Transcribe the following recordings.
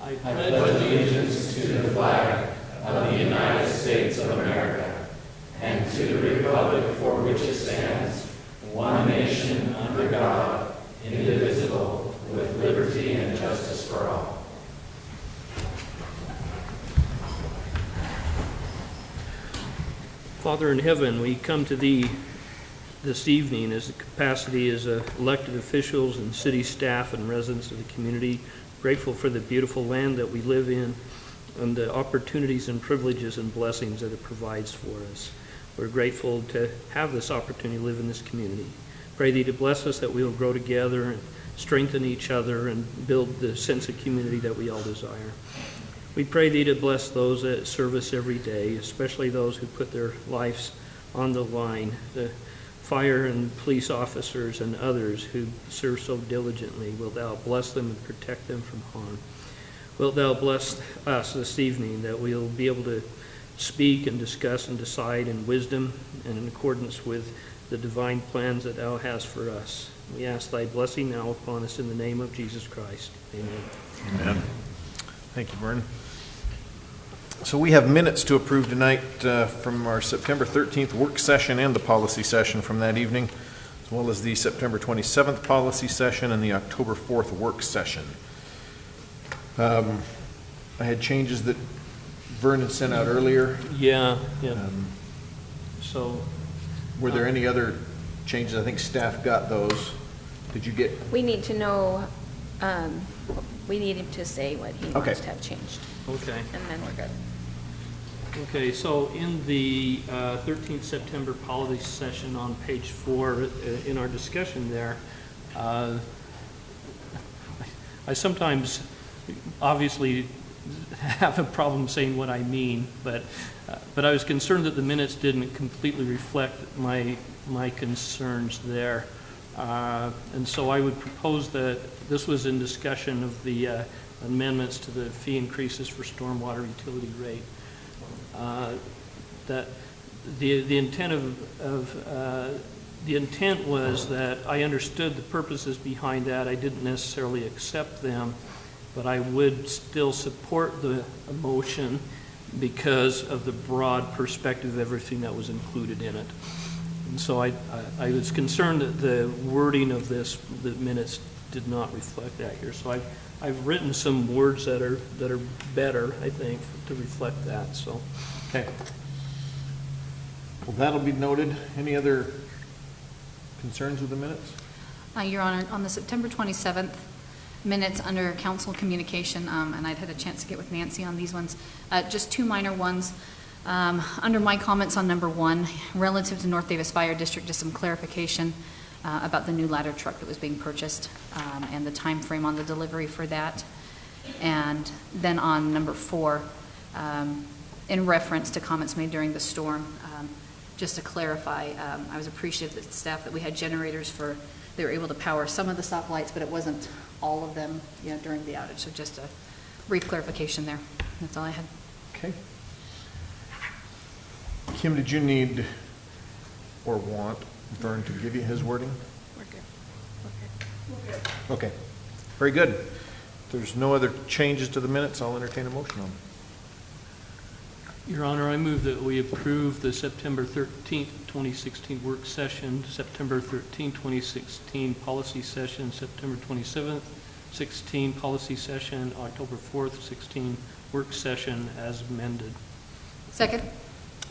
I pledge allegiance to the flag of the United States of America and to the republic for which it stands, one nation under God, indivisible, with liberty and justice for all. Father in heaven, we come to Thee this evening as a capacity as elected officials and city staff and residents of the community, grateful for the beautiful land that we live in and the opportunities and privileges and blessings that it provides for us. We're grateful to have this opportunity to live in this community. Pray Thee to bless us that we will grow together and strengthen each other and build the sense of community that we all desire. We pray Thee to bless those that serve us every day, especially those who put their lives on the line, the fire and police officers and others who serve so diligently. Wilt Thou bless them and protect them from harm. Wilt Thou bless us this evening that we'll be able to speak and discuss and decide in wisdom and in accordance with the divine plans that Thou hast for us. We ask Thy blessing now upon us in the name of Jesus Christ. Amen. Amen. Thank you, Vern. So we have minutes to approve tonight from our September 13th work session and the policy session from that evening, as well as the September 27th policy session and the October 4th work session. I had changes that Vern had sent out earlier. Yeah. Were there any other changes? I think staff got those. Did you get? We need to know, we need him to say what he wants to have changed. Okay. And then we're good. Okay, so in the 13th September policy session on page 4, in our discussion there, I sometimes obviously have a problem saying what I mean, but I was concerned that the minutes didn't completely reflect my concerns there. And so I would propose that this was in discussion of the amendments to the fee increases for stormwater utility rate. That the intent the intent was that I understood the purposes behind that. I didn't necessarily accept them, but I would still support the motion because of the broad perspective of everything that was included in it. And so I was concerned that the wording of the minutes did not reflect that here. So I've written some words that are better, I think, to reflect that. So, Okay. Well, that'll be noted. Any other concerns with the minutes? Your Honor, on the September 27th minutes under council communication, and I'd had a chance to get with Nancy on these ones, just two minor ones. Under my comments on number 1, relative to North Davis Fire District, just some clarification about the new ladder truck that was being purchased and the time frame on the delivery for that. And then on number 4, in reference to comments made during the storm, just to clarify, I was appreciative that staff that we had generators they were able to power some of the stoplights, but it wasn't all of them during the outage. So just a brief clarification there. That's all I had. Okay. Kim, did you need or want Vern to give you his wording? We're good. Okay. Very good. If there's no other changes to the minutes, I'll entertain a motion on them. Your Honor, I move that we approve the September 13th, 2016 work session, September 13th, 2016 policy session, September 27th, 16 policy session, October 4th, 16 work session as amended. Second.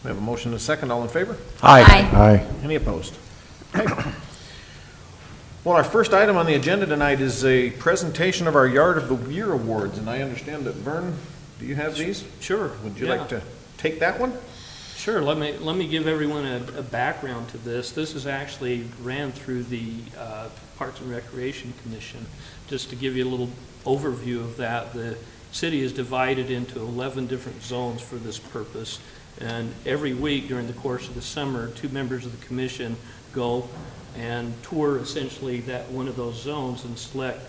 We have a motion and a second. All in favor? Aye. Any opposed? Okay. Well, our first item on the agenda tonight is a presentation of our Yard of the Year awards, and I understand that Vern, do you have these? Sure. Would you like to take that one? Sure. Let me give everyone a background to this. This is actually ran through the Parks and Recreation Commission. Just to give you a little overview of that, the city is divided into 11 different zones for this purpose. And every week during the course of the summer, 2 members of the commission go and tour essentially that one of those zones and select,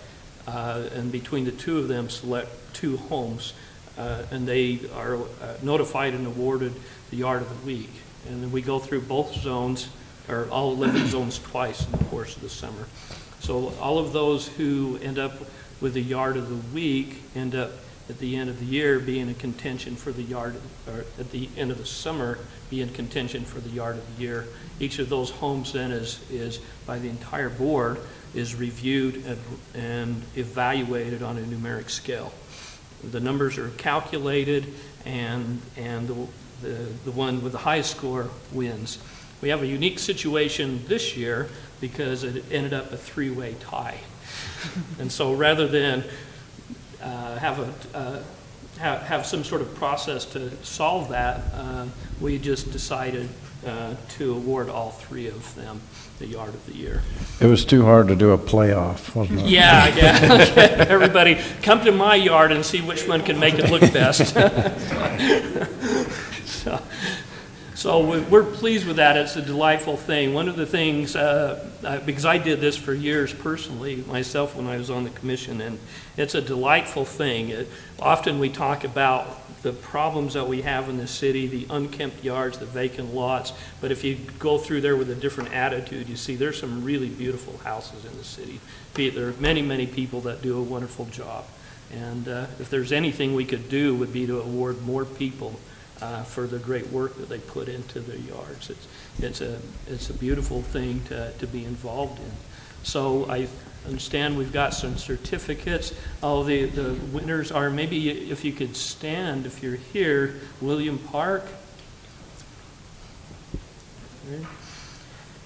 and between the 2 of them select 2 homes. And they are notified and awarded the Yard of the Week. And then we go through both zones, or all 11 zones twice in the course of the summer. So all of those who end up with the Yard of the Week end up at the end of the year be in a contention for the yard, or at the end of the summer be in contention for the yard of the year. Each of those homes then is by the entire board, is reviewed and evaluated on a numeric scale. The numbers are calculated, and the one with the highest score wins. We have a unique situation this year because it ended up a three-way tie. And so rather than have some sort of process to solve that, we just decided to award all three of them the yard of the year. It was too hard to do a playoff, wasn't it? Yeah. Everybody, come to my yard and see which one can make it look best. So we're pleased with that. It's a delightful thing. One of the things, because I did this for years personally, myself when I was on the commission, and it's a delightful thing. Often we talk about the problems that we have in the city, the unkempt yards, the vacant lots, but if you go through there with a different attitude, you see there's some really beautiful houses in the city. There are many, many people that do a wonderful job. And if there's anything we could do, would be to award more people for the great work that they put into their yards. It's a beautiful thing to be involved in. So I understand we've got some certificates. Oh, the winners are, maybe if you could stand, if you're here, William Park,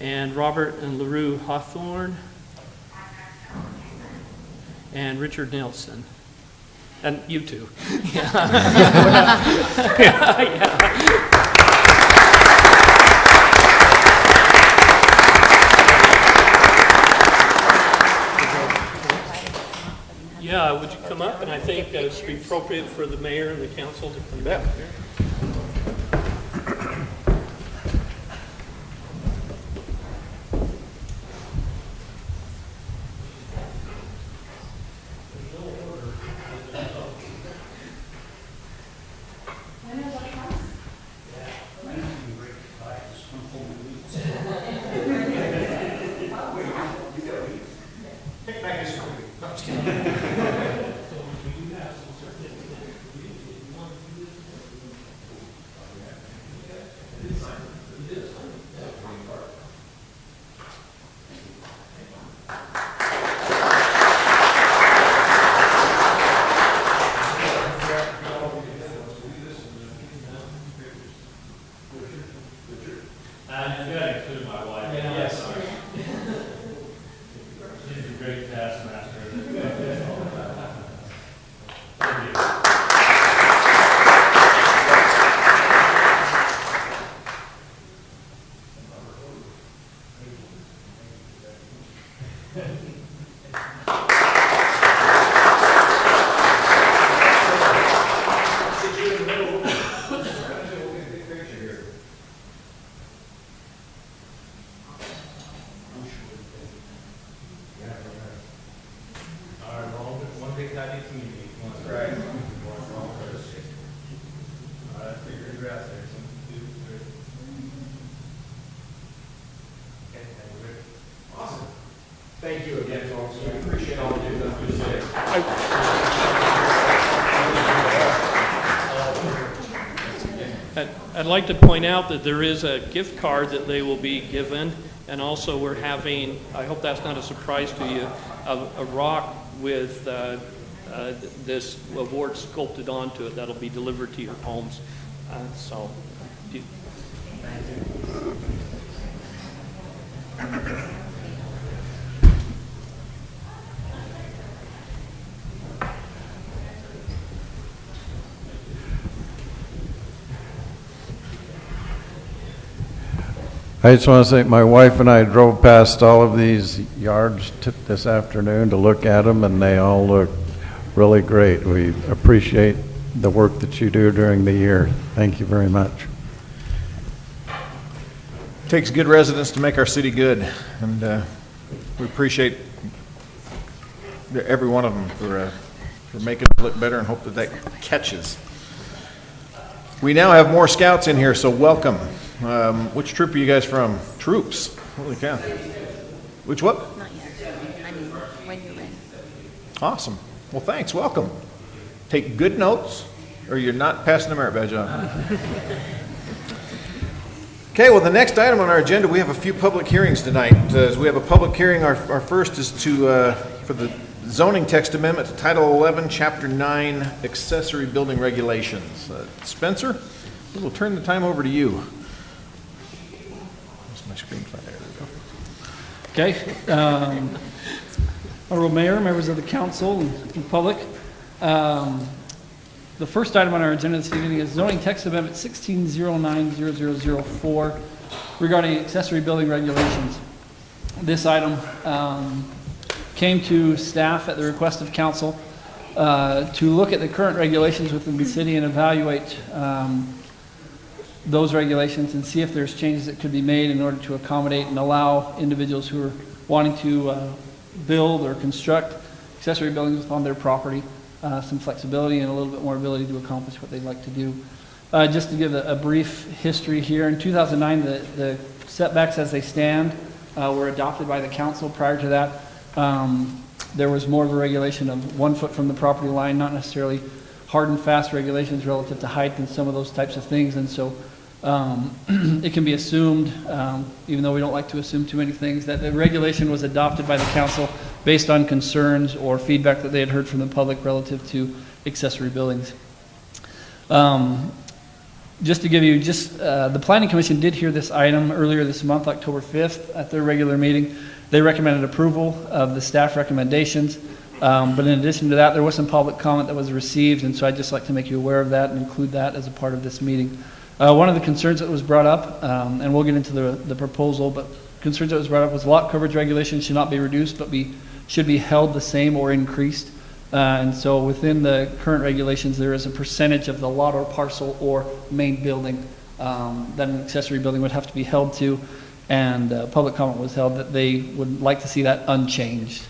and Robert and LaRue Hawthorne, and Richard Nelson. And you too. Yeah, would you come up? And I think it would be appropriate for the mayor and the council to come back here. Thank you again, folks. We appreciate all of you. I'd like to point out that there is a gift card that they will be given, and also we're having, I hope that's not a surprise to you, a rock with this award sculpted onto it that'll be delivered to your homes. I just want to say my wife and I drove past all of these yards this afternoon to look at them, and they all look really great. We appreciate the work that you do during the year. Thank you very much. It takes good residents to make our city good, and we appreciate every one of them for making it look better, and hope that catches. We now have more scouts in here, so welcome. Which troop are you guys from? Troops. Holy cow. Which what? Not yet. I mean, when you're ready. Awesome. Well, thanks. Welcome. take good notes, or you're not passing the merit badge on. Okay, well, the next item on our agenda, we have a few public hearings tonight. We have a public hearing. Our first is for the zoning text amendment to Title 11, Chapter 9, accessory building regulations. Spencer, we'll turn the time over to you. Where's my screen? There we go. Okay. Honorable Mayor, members of the council, and public. The first item on our agenda this evening is zoning text amendment 16090004 regarding accessory building regulations. This item came to staff at the request of council to look at the current regulations within the city and evaluate those regulations and see if there's changes that could be made in order to accommodate and allow individuals who are wanting to build or construct accessory buildings upon their property some flexibility and a little bit more ability to accomplish what they'd like to do. Just to give a brief history here, in 2009 the setbacks as they stand were adopted by the council. Prior to that, there was more of a regulation of 1 foot from the property line, not necessarily hard and fast regulations relative to height and some of those types of things. And so it can be assumed, even though we don't like to assume too many things, that the regulation was adopted by the council based on concerns or feedback that they had heard from the public relative to accessory buildings. Just to give you the Planning Commission did hear this item earlier this month, October 5th, at their regular meeting. They recommended approval of the staff recommendations, but in addition to that, there was some public comment that was received, and so I'd just like to make you aware of that and include that as a part of this meeting. One of the concerns that was brought up, and we'll get into the proposal, but concerns that was brought up was lot coverage regulations should not be reduced, but should be held the same or increased. And so within the current regulations, there is a percentage of the lot or parcel or main building that an accessory building would have to be held to, and public comment was held that they would like to see that unchanged.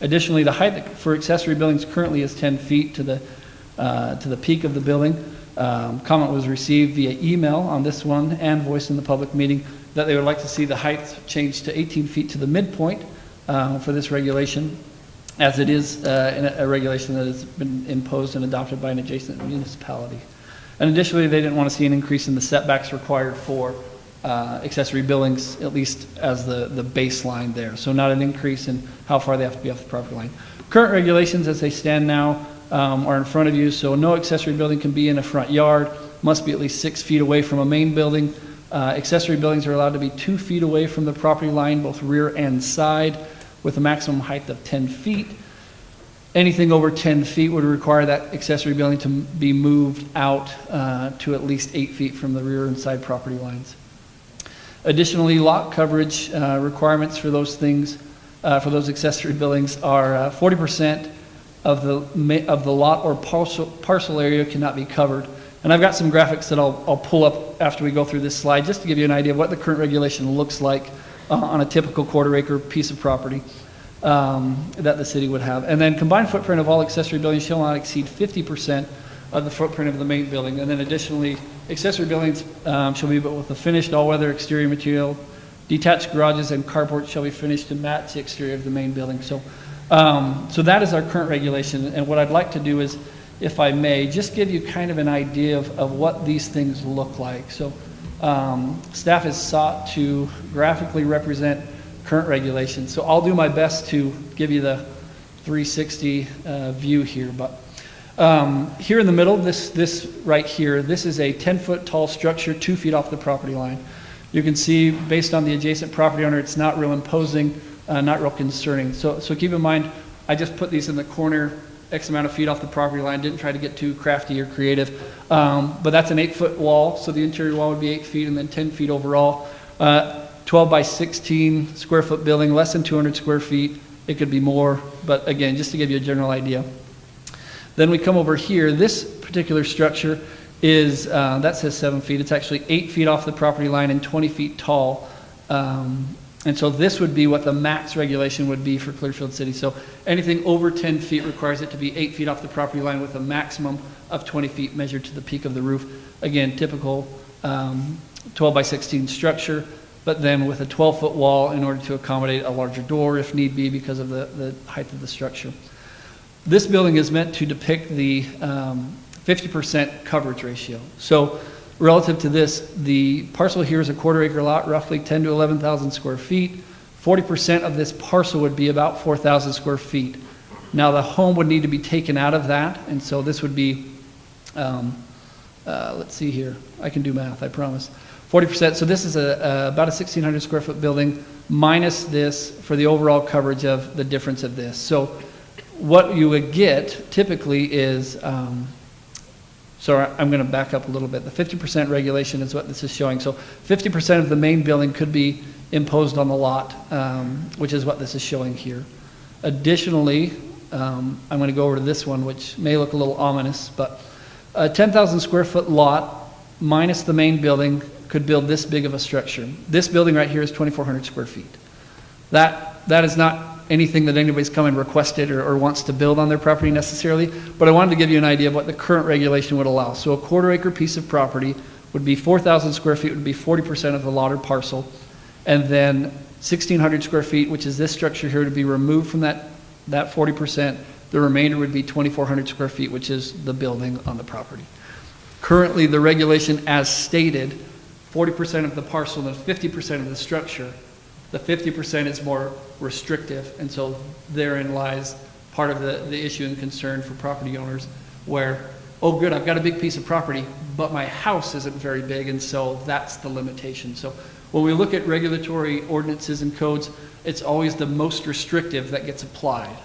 Additionally, the height for accessory buildings currently is 10 feet to the peak of the building. Comment was received via email on this one and voiced in the public meeting that they would like to see the height changed to 18 feet to the midpoint for this regulation, as it is a regulation that has been imposed and adopted by an adjacent municipality. And additionally, they didn't want to see an increase in the setbacks required for accessory buildings, at least as the baseline there. So not an increase in how far they have to be off the property line. Current regulations as they stand now are in front of you. So no accessory building can be in a front yard, must be at least 6 feet away from a main building. Accessory buildings are allowed to be 2 feet away from the property line, both rear and side, with a maximum height of 10 feet. Anything over 10 feet would require that accessory building to be moved out to at least 8 feet from the rear and side property lines. Additionally, lot coverage requirements for those things, for those accessory buildings, are 40% of the lot or parcel area cannot be covered. And I've got some graphics that I'll pull up after we go through this slide, just to give you an idea of what the current regulation looks like on a typical quarter-acre piece of property that the city would have. And then combined footprint of all accessory buildings shall not exceed 50% of the footprint of the main building. And then additionally, accessory buildings shall be built with a finished all-weather exterior material. Detached garages and carports shall be finished to match the exterior of the main building. So that is our current regulation. And what I'd like to do is, if I may, just give you kind of an idea of what these things look like. So staff has sought to graphically represent current regulations. So I'll do my best to give you the 360 view here. But here in the middle, this right here, this is a 10-foot tall structure, 2 feet off the property line. You can see, based on the adjacent property owner, it's not real imposing, not real concerning. So keep in mind, I just put these in the corner, X amount of feet off the property line, didn't try to get too crafty or creative. But that's an 8-foot wall, so the interior wall would be 8 feet and then 10 feet overall. 12 by 16 square foot building, less than 200 square feet. It could be more, but again, just to give you a general idea. Then we come over here. This particular structure is, that says 7 feet. It's actually 8 feet off the property line and 20 feet tall. And so this would be what the max regulation would be for Clearfield City. So anything over 10 feet requires it to be 8 feet off the property line with a maximum of 20 feet measured to the peak of the roof. Again, typical 12 by 16 structure, but then with a 12-foot wall in order to accommodate a larger door if need be because of the height of the structure. This building is meant to depict the 50% coverage ratio. So relative to this, the parcel here is a quarter-acre lot, roughly 10 to 11,000 square feet. 40% of this parcel would be about 4,000 square feet. Now, the home would need to be taken out of that, and so this would be, let's see here, I can do math, I promise. 40%, so this is about a 1,600 square foot building minus this for the overall coverage of the difference of this. So what you would get typically is, so I'm going to back up a little bit. The 50% regulation is what this is showing. So 50% of the main building could be imposed on the lot, which is what this is showing here. Additionally, I'm going to go over to this one, which may look a little ominous, but a 10,000 square foot lot minus the main building could build this big of a structure. This building right here is 2,400 square feet. That is not anything that anybody's come and requested or wants to build on their property necessarily, but I wanted to give you an idea of what the current regulation would allow. So a quarter-acre piece of property would be 4,000 square feet, would be 40% of the lot or parcel, and then 1,600 square feet, which is this structure here, to be removed from that 40%. The remainder would be 2,400 square feet, which is the building on the property. Currently, the regulation as stated, 40% of the parcel and 50% of the structure. The 50% is more restrictive, and so therein lies part of the issue and concern for property owners where, oh good, I've got a big piece of property, but my house isn't very big, and so that's the limitation. So when we look at regulatory ordinances and codes, it's always the most restrictive that gets applied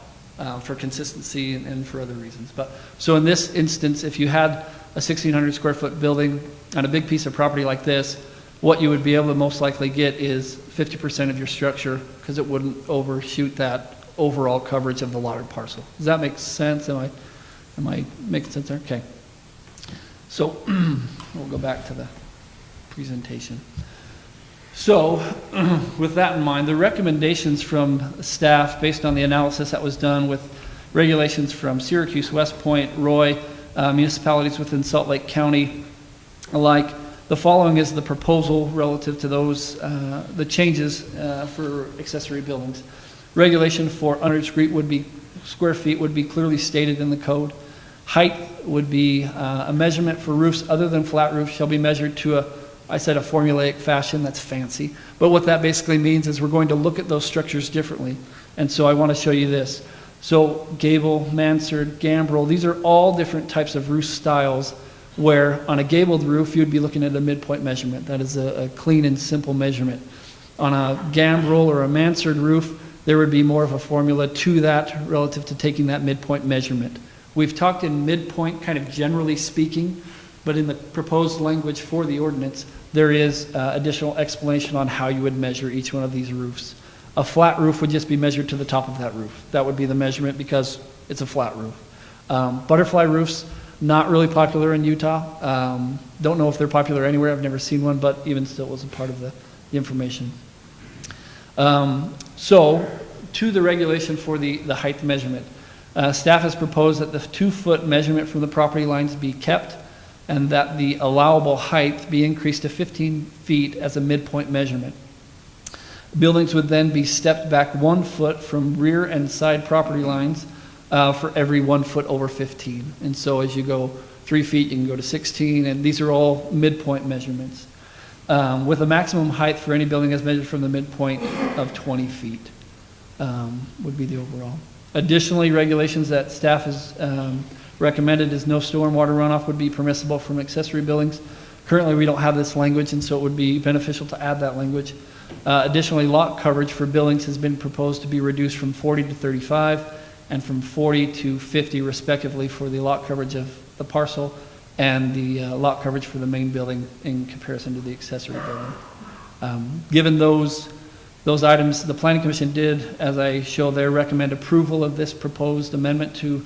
for consistency and for other reasons. But so in this instance, if you had a 1,600 square foot building on a big piece of property like this, what you would be able to most likely get is 50% of your structure because it wouldn't overshoot that overall coverage of the lot or parcel. Does that make sense? Am I making sense there? Okay. So we'll go back to the presentation. So with that in mind, the recommendations from staff based on the analysis that was done with regulations from Syracuse, West Point, Roy, municipalities within Salt Lake County alike, the following is the proposal relative to those, the changes for accessory buildings. Regulation for 100 square feet would be clearly stated in the code. Height would be a measurement for roofs other than flat roofs shall be measured to a formulaic fashion. That's fancy. But what that basically means is we're going to look at those structures differently. And so I want to show you this. So gable, mansard, gambrel, these are all different types of roof styles where on a gabled roof, you'd be looking at a midpoint measurement. That is a clean and simple measurement. On a gambrel or a mansard roof, there would be more of a formula to that relative to taking that midpoint measurement. We've talked in midpoint kind of generally speaking, but in the proposed language for the ordinance, there is additional explanation on how you would measure each one of these roofs. A flat roof would just be measured to the top of that roof. That would be the measurement because it's a flat roof. Butterfly roofs, not really popular in Utah. Don't know if they're popular anywhere. I've never seen one, but even still was a part of the information. So to the regulation for the height measurement. Staff has proposed that the 2-foot measurement from the property lines be kept and that the allowable height be increased to 15 feet as a midpoint measurement. Buildings would then be stepped back 1 foot from rear and side property lines for every 1 foot over 15. And so as you go 3 feet, you can go to 16, and these are all midpoint measurements. With a maximum height for any building as measured from the midpoint of 20 feet would be the overall. Additionally, regulations that staff has recommended is no stormwater runoff would be permissible from accessory buildings. Currently, we don't have this language, and so it would be beneficial to add that language. Additionally, lot coverage for buildings has been proposed to be reduced from 40 to 35 and from 40 to 50 respectively for the lot coverage of the parcel and the lot coverage for the main building in comparison to the accessory building. Given those items, the Planning Commission did, as I show there, recommend approval of this proposed amendment to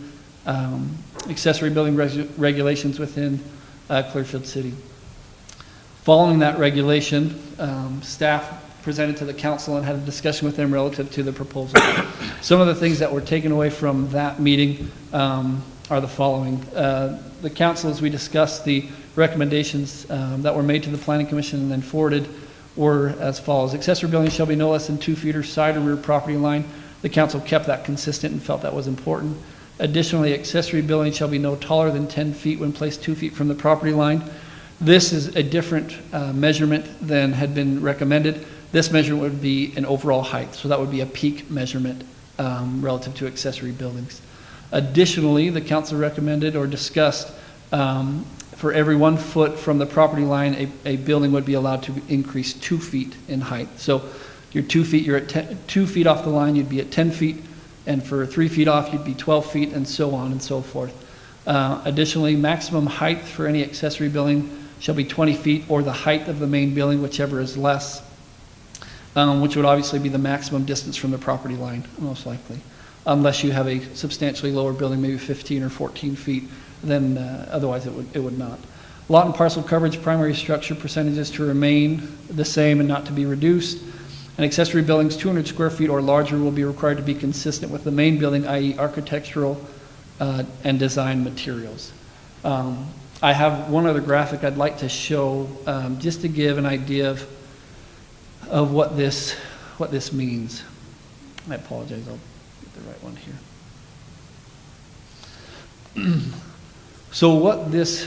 accessory building regulations within Clearfield City. Following that regulation, staff presented to the council and had a discussion with them relative to the proposal. Some of the things that were taken away from that meeting are the following. The council, as we discussed, the recommendations that were made to the Planning Commission and then forwarded were as follows. Accessory buildings shall be no less than 2 feet or side or rear property line. The council kept that consistent and felt that was important. Additionally, accessory buildings shall be no taller than 10 feet when placed 2 feet from the property line. This is a different measurement than had been recommended. This measurement would be an overall height, so that would be a peak measurement relative to accessory buildings. Additionally, the council recommended or discussed for every 1 foot from the property line, a building would be allowed to increase 2 feet in height. So you're 2 feet, you're at 2 feet off the line, you'd be at 10 feet, and for 3 feet off, you'd be 12 feet, and so on and so forth. Additionally, maximum height for any accessory building shall be 20 feet or the height of the main building, whichever is less, which would obviously be the maximum distance from the property line, most likely. Unless you have a substantially lower building, maybe 15 or 14 feet, then otherwise it would not. Lot and parcel coverage, primary structure percentages to remain the same and not to be reduced. And accessory buildings 200 square feet or larger will be required to be consistent with the main building, i.e. architectural and design materials. I have one other graphic I'd like to show just to give an idea of what this means. I apologize, I'll get the right one here. So what this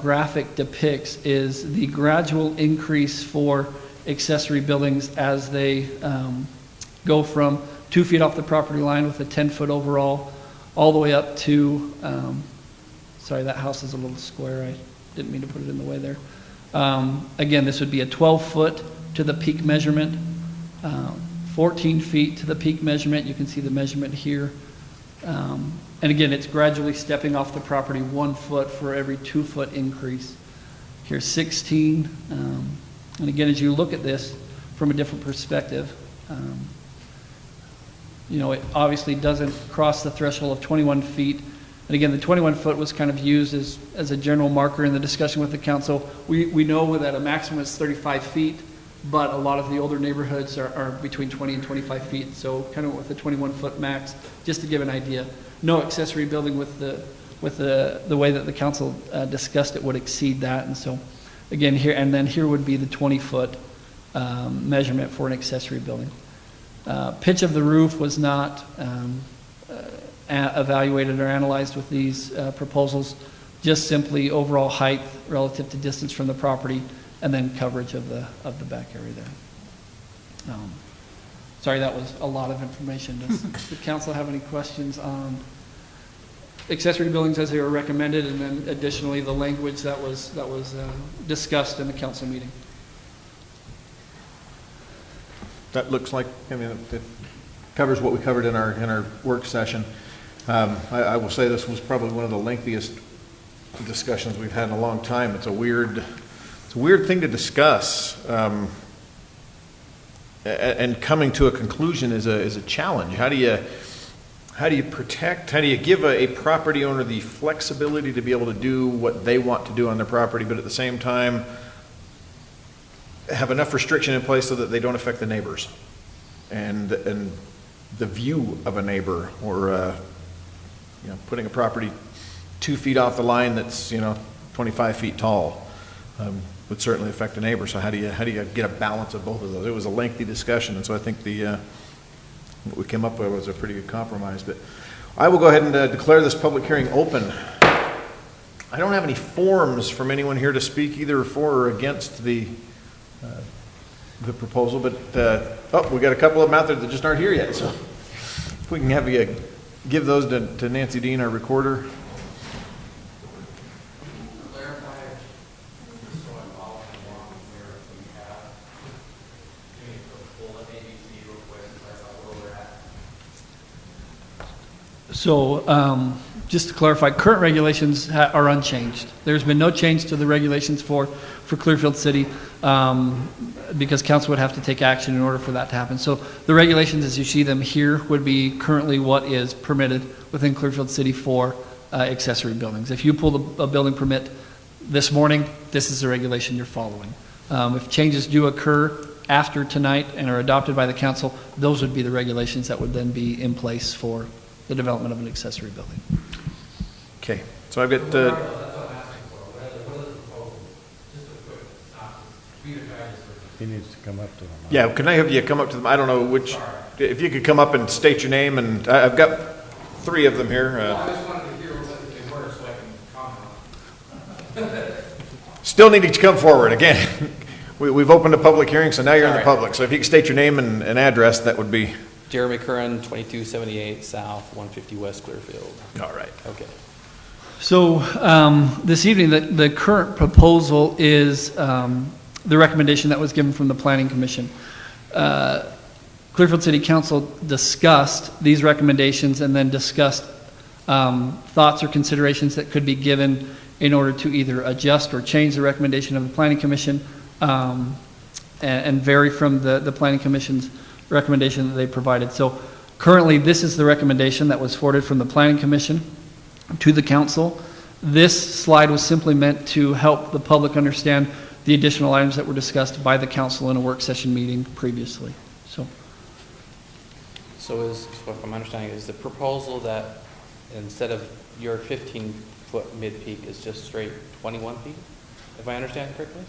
graphic depicts is the gradual increase for accessory buildings as they go from 2 feet off the property line with a 10-foot overall, all the way up to, sorry, that house is a little square. I didn't mean to put it in the way there. Again, this would be a 12-foot to the peak measurement, 14 feet to the peak measurement. You can see the measurement here. And again, it's gradually stepping off the property 1 foot for every 2 foot increase. Here's 16. And again, as you look at this from a different perspective, you know, it obviously doesn't cross the threshold of 21 feet. And again, the 21 foot was kind of used as a general marker in the discussion with the council. We know that a maximum is 35 feet, but a lot of the older neighborhoods are between 20 and 25 feet. So kind of with the 21 foot max, just to give an idea. No accessory building with the way that the council discussed it would exceed that. And so again, here would be the 20-foot measurement for an accessory building. Pitch of the roof was not evaluated or analyzed with these proposals, just simply overall height relative to distance from the property, and then coverage of the back area there. Sorry, that was a lot of information. Does the council have any questions on accessory buildings as they were recommended, and then additionally the language that was discussed in the council meeting? That looks like, I mean, it covers what we covered in our work session. I will say this was probably one of the lengthiest discussions we've had in a long time. It's a weird thing to discuss, and coming to a conclusion is a challenge. How do you protect? How do you give a property owner the flexibility to be able to do what they want to do on their property, but at the same time have enough restriction in place so that they don't affect the neighbors and the view of a neighbor, or putting a property 2 feet off the line that's 25 feet tall would certainly affect a neighbor. So how do you get a balance of both of those? It was a lengthy discussion, and so I think what we came up with was a pretty good compromise. But I will go ahead and declare this public hearing open. I don't have any forms from anyone here to speak either for or against the proposal, but we got a couple of them out there that just aren't here yet. So if we can have you give those to Nancy Dean, our recorder. So just to clarify, current regulations are unchanged. There's been no change to the regulations for Clearfield City because council would have to take action in order for that to happen. So the regulations as you see them here would be currently what is permitted within Clearfield City for accessory buildings. If you pull a building permit this morning, this is the regulation you're following. If changes do occur after tonight and are adopted by the council, those would be the regulations that would then be in place for the development of an accessory building. Okay, so I've got He needs to come up to them. yeah, can I have you come up to them? I don't know which, if you could come up and state your name, and I've got three of them here. I just wanted to hear what they were so I can comment on it. Still need to come forward. Again, we've opened a public hearing, so now you're in the All right. public. So if you could state your name and address, that would be... Jeremy Curran, 2278 South, 150 West Clearfield. All right. Okay. So this evening, the current proposal is the recommendation that was given from the Planning Commission. Clearfield City Council discussed these recommendations and then discussed thoughts or considerations that could be given in order to either adjust or change the recommendation of the Planning Commission and vary from the Planning Commission's recommendation that they provided. So currently, this is the recommendation that was forwarded from the Planning Commission to the council. This slide was simply meant to help the public understand the additional items that were discussed by the council in a work session meeting previously. So if I'm understanding, is the proposal that instead of your 15-foot mid-peak is just straight 21 feet? If I understand correctly?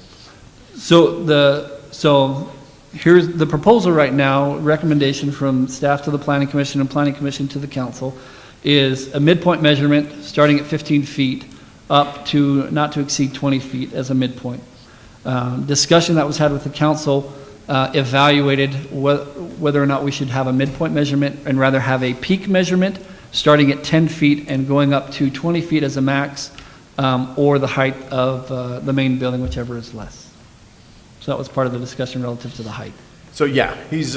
So here's the proposal right now, recommendation from staff to the Planning Commission and Planning Commission to the council is a midpoint measurement starting at 15 feet up to not to exceed 20 feet as a midpoint. Discussion that was had with the council evaluated whether or not we should have a midpoint measurement and rather have a peak measurement starting at 10 feet and going up to 20 feet as a max, or the height of the main building, whichever is less. So that was part of the discussion relative to the height. So yeah, he's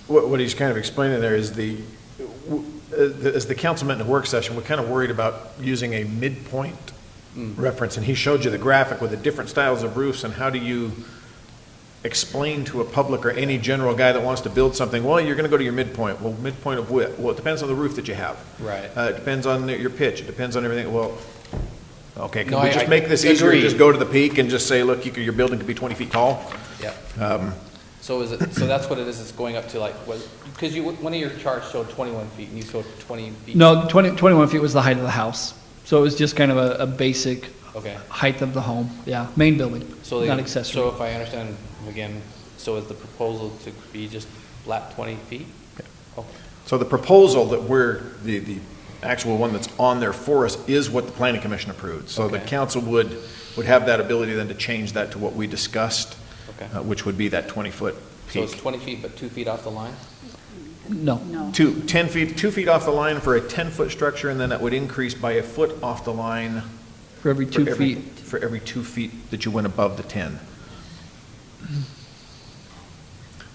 what he's kind of explaining there is as the council met in a work session, we're kind of worried about using a midpoint reference, and he showed you the graphic with the different styles of roofs and how do you explain to a public or any general guy that wants to build something, well, you're going to go to your midpoint. Well, midpoint of what? Well, it depends on the roof that you have. Right. It depends on your pitch. It depends on everything. Well, okay, can No, we I just make this easier? agree. Just go to the peak and just say, look, your building could be 20 feet tall. Yeah. So that's what it is. It's going up to because one of your charts showed 21 feet and you showed 20 feet. No, 21 feet was the height of the house. So it was just kind of a basic Okay. height of the home. Yeah, main building, So not accessory. So if I understand again, so is the proposal to be just flat 20 feet? Yeah. Okay. So the proposal that the actual one that's on there for us is what the planning commission approved. So the Okay. council would have that ability then to change that to what we discussed, Okay. which would be that 20-foot So it's peak. 20 feet, but 2 feet off the line? No. 10 feet, 2 feet off the line for a 10-foot structure, and then that would increase by a foot off the line For every 2 feet. for every 2 feet that you went above the 10.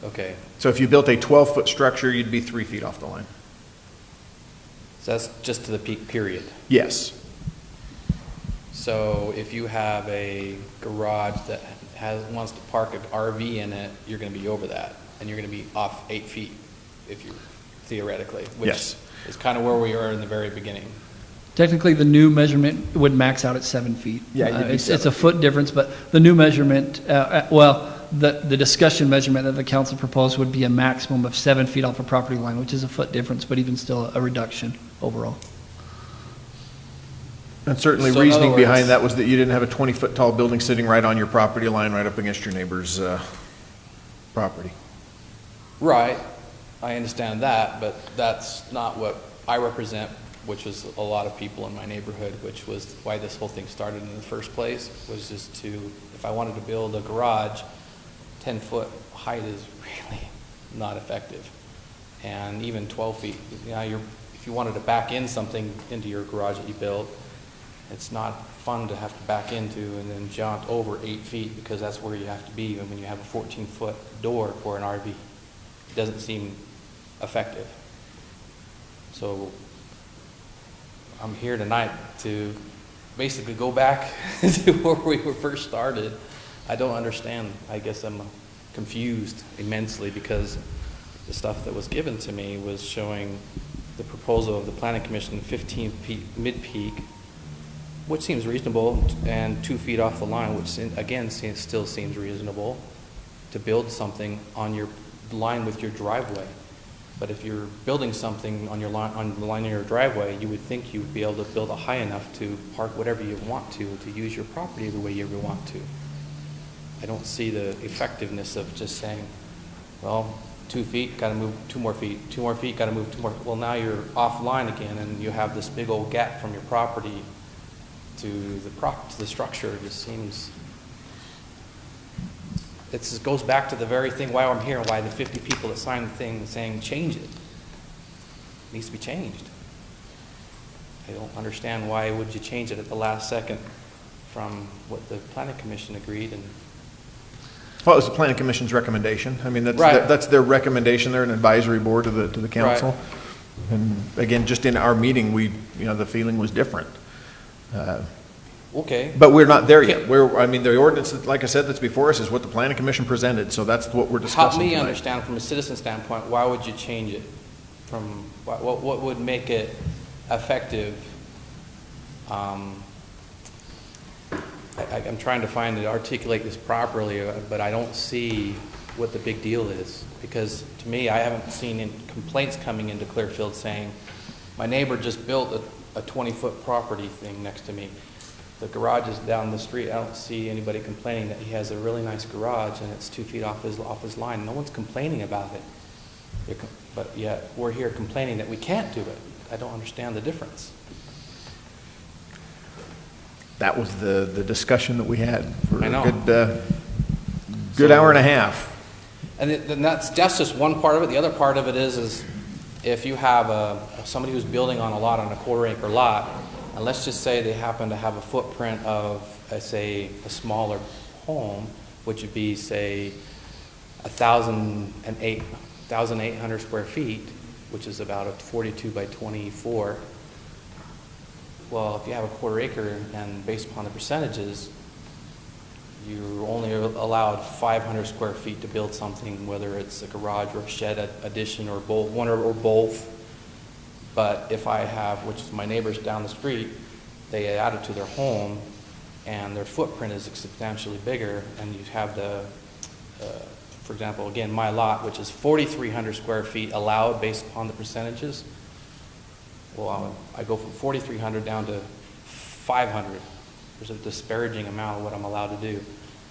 Okay. So if you built a 12-foot structure, you'd be 3 feet off the line. So that's just to the peak period. Yes. So if you have a garage that wants to park an RV in it, you're going to be over that, and you're going to be off 8 feet, if you theoretically, which Yes. is kind of where we are in the very beginning. Technically, the new measurement would max out at 7 feet. Yeah, you'd be It's 7 a foot difference, but the new measurement, the discussion measurement that the council proposed would be a maximum of 7 feet off a property line, which is a foot difference, but even still a reduction overall. And certainly So in reasoning other behind words- that was that you didn't have a 20-foot tall building sitting right on your property line, right up against your neighbor's property. Right, I understand that, but that's not what I represent, which was a lot of people in my neighborhood, which was why this whole thing started in the first place, was just to, if I wanted to build a garage, 10-foot height is really not effective. And even 12 feet, if you wanted to back in something into your garage that you built, it's not fun to have to back into and then jaunt over 8 feet, because that's where you have to be when you have a 14-foot door for an RV. It doesn't seem effective. So I'm here tonight to basically go back to where we were first started. I don't understand. I guess I'm confused immensely, because the stuff that was given to me was showing the proposal of the Planning Commission 15 feet mid-peak, which seems reasonable, and 2 feet off the line, which again still seems reasonable to build something on your line with your driveway. But if you're building something on the line of your driveway, you would think you would be able to build it high enough to park whatever you want to use your property the way you ever want to. I don't see the effectiveness of just saying, well, 2 feet, got to move 2 more feet, 2 more feet, got to move 2 more. Well, now you're offline again, and you have this big old gap from your property to the structure. It just seems, it goes back to the very thing why I'm here, why the 50 people that signed the thing saying change it. It needs to be changed. I don't understand why would you change it at the last second from what the planning commission agreed. And Well, it was the planning commission's recommendation. I mean, Right. that's their recommendation. They're an advisory board to the council. Right. And again, just in our meeting, the feeling was different. okay, But we're not there yet. The ordinance, like I said, that's before us is what the planning commission presented, so that's what we're discussing help me tonight. understand from a citizen standpoint, why would you change it? From what would make it effective? I'm trying to articulate this properly, but I don't see what the big deal is. Because to me, I haven't seen any complaints coming into Clearfield saying, my neighbor just built a 20-foot property thing next to me. The garage is down the street. I don't see anybody complaining that he has a really nice garage and it's 2 feet off his line. No one's complaining about it. But yet we're here complaining that we can't do it. I don't understand the difference. That was the discussion that we had for I know. a good hour and a half. And then that's just one part of it. The other part of it is if you have somebody who's building on a quarter-acre lot, and let's just say they happen to have a footprint of, say, a smaller home, which would be, say, 1,800 square feet, which is about a 42 by 24. Well, if you have a quarter acre and based upon the percentages, you're only allowed 500 square feet to build something, whether it's a garage or a shed addition or both, one or both. But if I have, which is my neighbors down the street, they add it to their home and their footprint is substantially bigger, and you have for example, again, my lot, which is 4,300 square feet allowed based upon the percentages. Well, I go from 4,300 down to 500. There's a disparaging amount of what I'm allowed to do.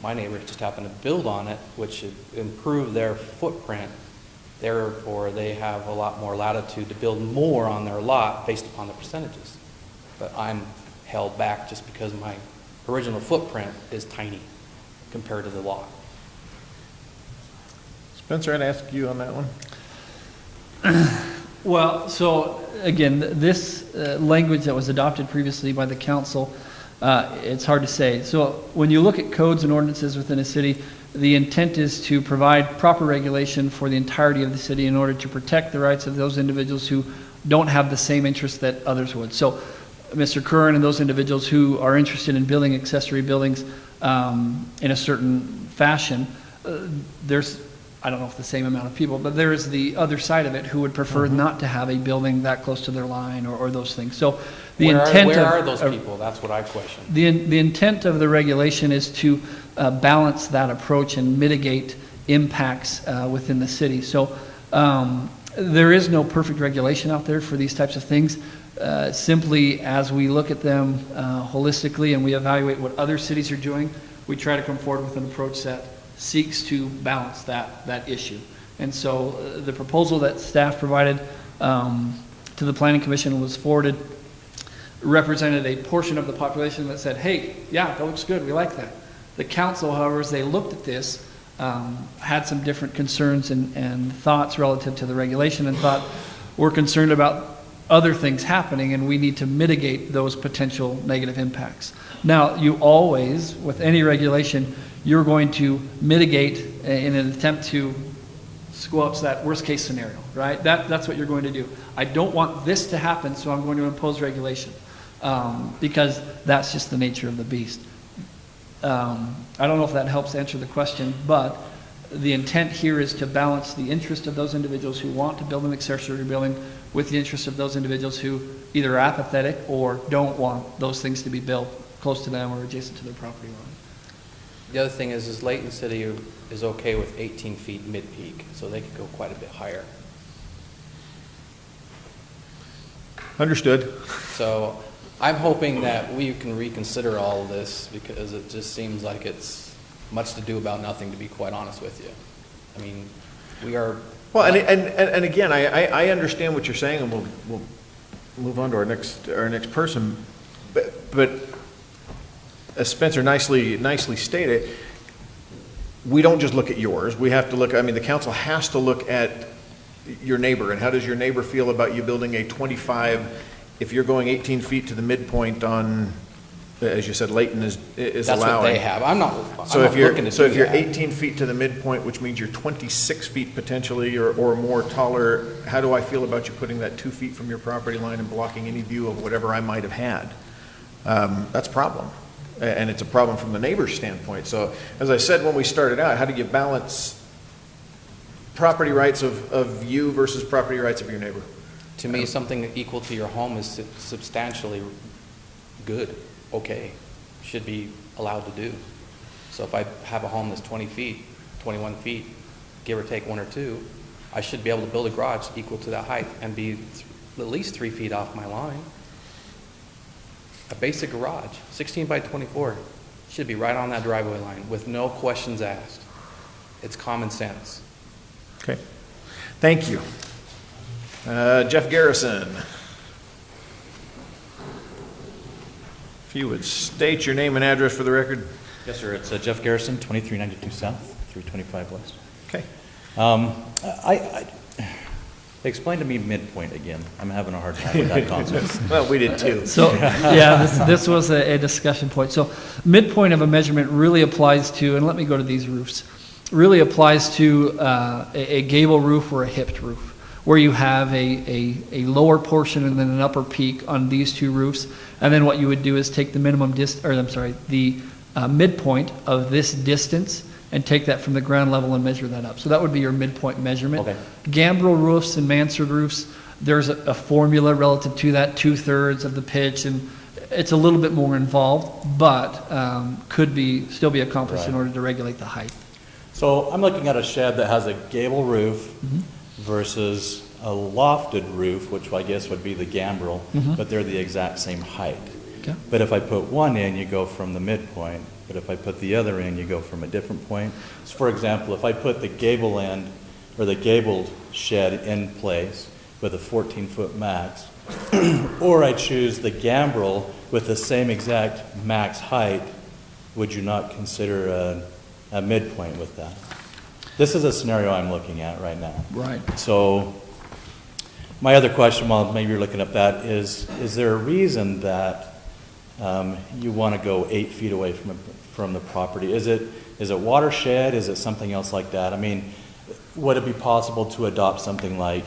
My neighbors just happen to build on it, which should improve their footprint. Therefore, they have a lot more latitude to build more on their lot based upon the percentages. But I'm held back just because my original footprint is tiny compared to the lot. Spencer, I'd ask you on that one. Well, so again, this language that was adopted previously by the council, it's hard to say. So when you look at codes and ordinances within a city, the intent is to provide proper regulation for the entirety of the city in order to protect the rights of those individuals who don't have the same interests that others would. So Mr. Curran and those individuals who are interested in building accessory buildings in a certain fashion, there's, I don't know if the same amount of people, but there is the other side of it who would prefer not to have a building that close to their line or those things. So the Where are those people? That's what I question. The intent of the regulation is to balance that approach and mitigate impacts within the city. So there is no perfect regulation out there for these types of things. Simply as we look at them holistically and we evaluate what other cities are doing, we try to come forward with an approach that seeks to balance that issue. And so the proposal that staff provided to the Planning Commission was forwarded, represented a portion of the population that said, hey, yeah, that looks good, we like that. The council, however, as they looked at this, had some different concerns and thoughts relative to the regulation and thought, we're concerned about other things happening and we need to mitigate those potential negative impacts. Now, you always, with any regulation, you're going to mitigate in an attempt to squelch that worst case scenario, right? That's what you're going to do. I don't want this to happen, so I'm going to impose regulation because that's just the nature of the beast. I don't know if that helps answer the question, but the intent here is to balance the interest of those individuals who want to build an accessory building with the interest of those individuals who either are apathetic or don't want those things to be built close to them or adjacent to their property line. The other thing is Layton City is okay with 18 feet mid-peak, so they could go quite a bit higher. Understood. So I'm hoping that we can reconsider all of this because it just seems like it's much to do about nothing, to be quite honest with you. I mean, we are Well, and again, I understand what you're saying, and we'll move on to our next person. But as Spencer nicely stated, we don't just look at yours. We have to look, I mean, the council has to look at your neighbor, and how does your neighbor feel about you building a 25, if you're going 18 feet to the midpoint on, as you said, Layton is That's allowing. what they have. I'm not looking to So if do you're that. 18 feet to the midpoint, which means you're 26 feet potentially or more taller, how do I feel about you putting that 2 feet from your property line and blocking any view of whatever I might have had? That's a problem. And it's a problem from the neighbor's standpoint. So as I said when we started out, how do you balance property rights of you versus property rights of your neighbor? To me, something equal to your home is substantially good, okay, should be allowed to do. So if I have a home that's 20 feet, 21 feet, give or take 1 or 2, I should be able to build a garage equal to that height and be at least 3 feet off my line. A basic garage, 16 by 24, should be right on that driveway line with no questions asked. It's common sense. Okay. Thank you. Jeff Garrison. If you would state your name and address for the record. Yes, sir. It's Jeff Garrison, 2392 South, 325 West. Okay. Explain to me midpoint again. I'm having a hard time with that concept. Well, we did too. So, yeah, this was a discussion point. So midpoint of a measurement really applies to, and let me go to these roofs, really applies to a gable roof or a hipped roof, where you have a lower portion and then an upper peak on these two roofs. And then what you would do is take the midpoint of this distance and take that from the ground level and measure that up. So that would be your midpoint measurement. Okay. Gambrel roofs and mansard roofs, there's a formula relative to that, 2/3 of the pitch, and it's a little bit more involved, but could still be accomplished in Right. order to regulate the height. So I'm looking at a shed that has a gable roof versus a lofted roof, which I guess would be the gambrel, but they're the exact same height. Okay. But if I put one in, you go from the midpoint. But if I put the other in, you go from a different point. So for example, if I put the gable end or the gabled shed in place with a 14-foot max, or I choose the gambrel with the same exact max height, would you not consider a midpoint with that? This is a scenario I'm looking at right now. Right. So my other question, while maybe you're looking at that, is there a reason that you want to go 8 feet away from the property? Is it watershed? Is it something else like that? I mean, would it be possible to adopt something like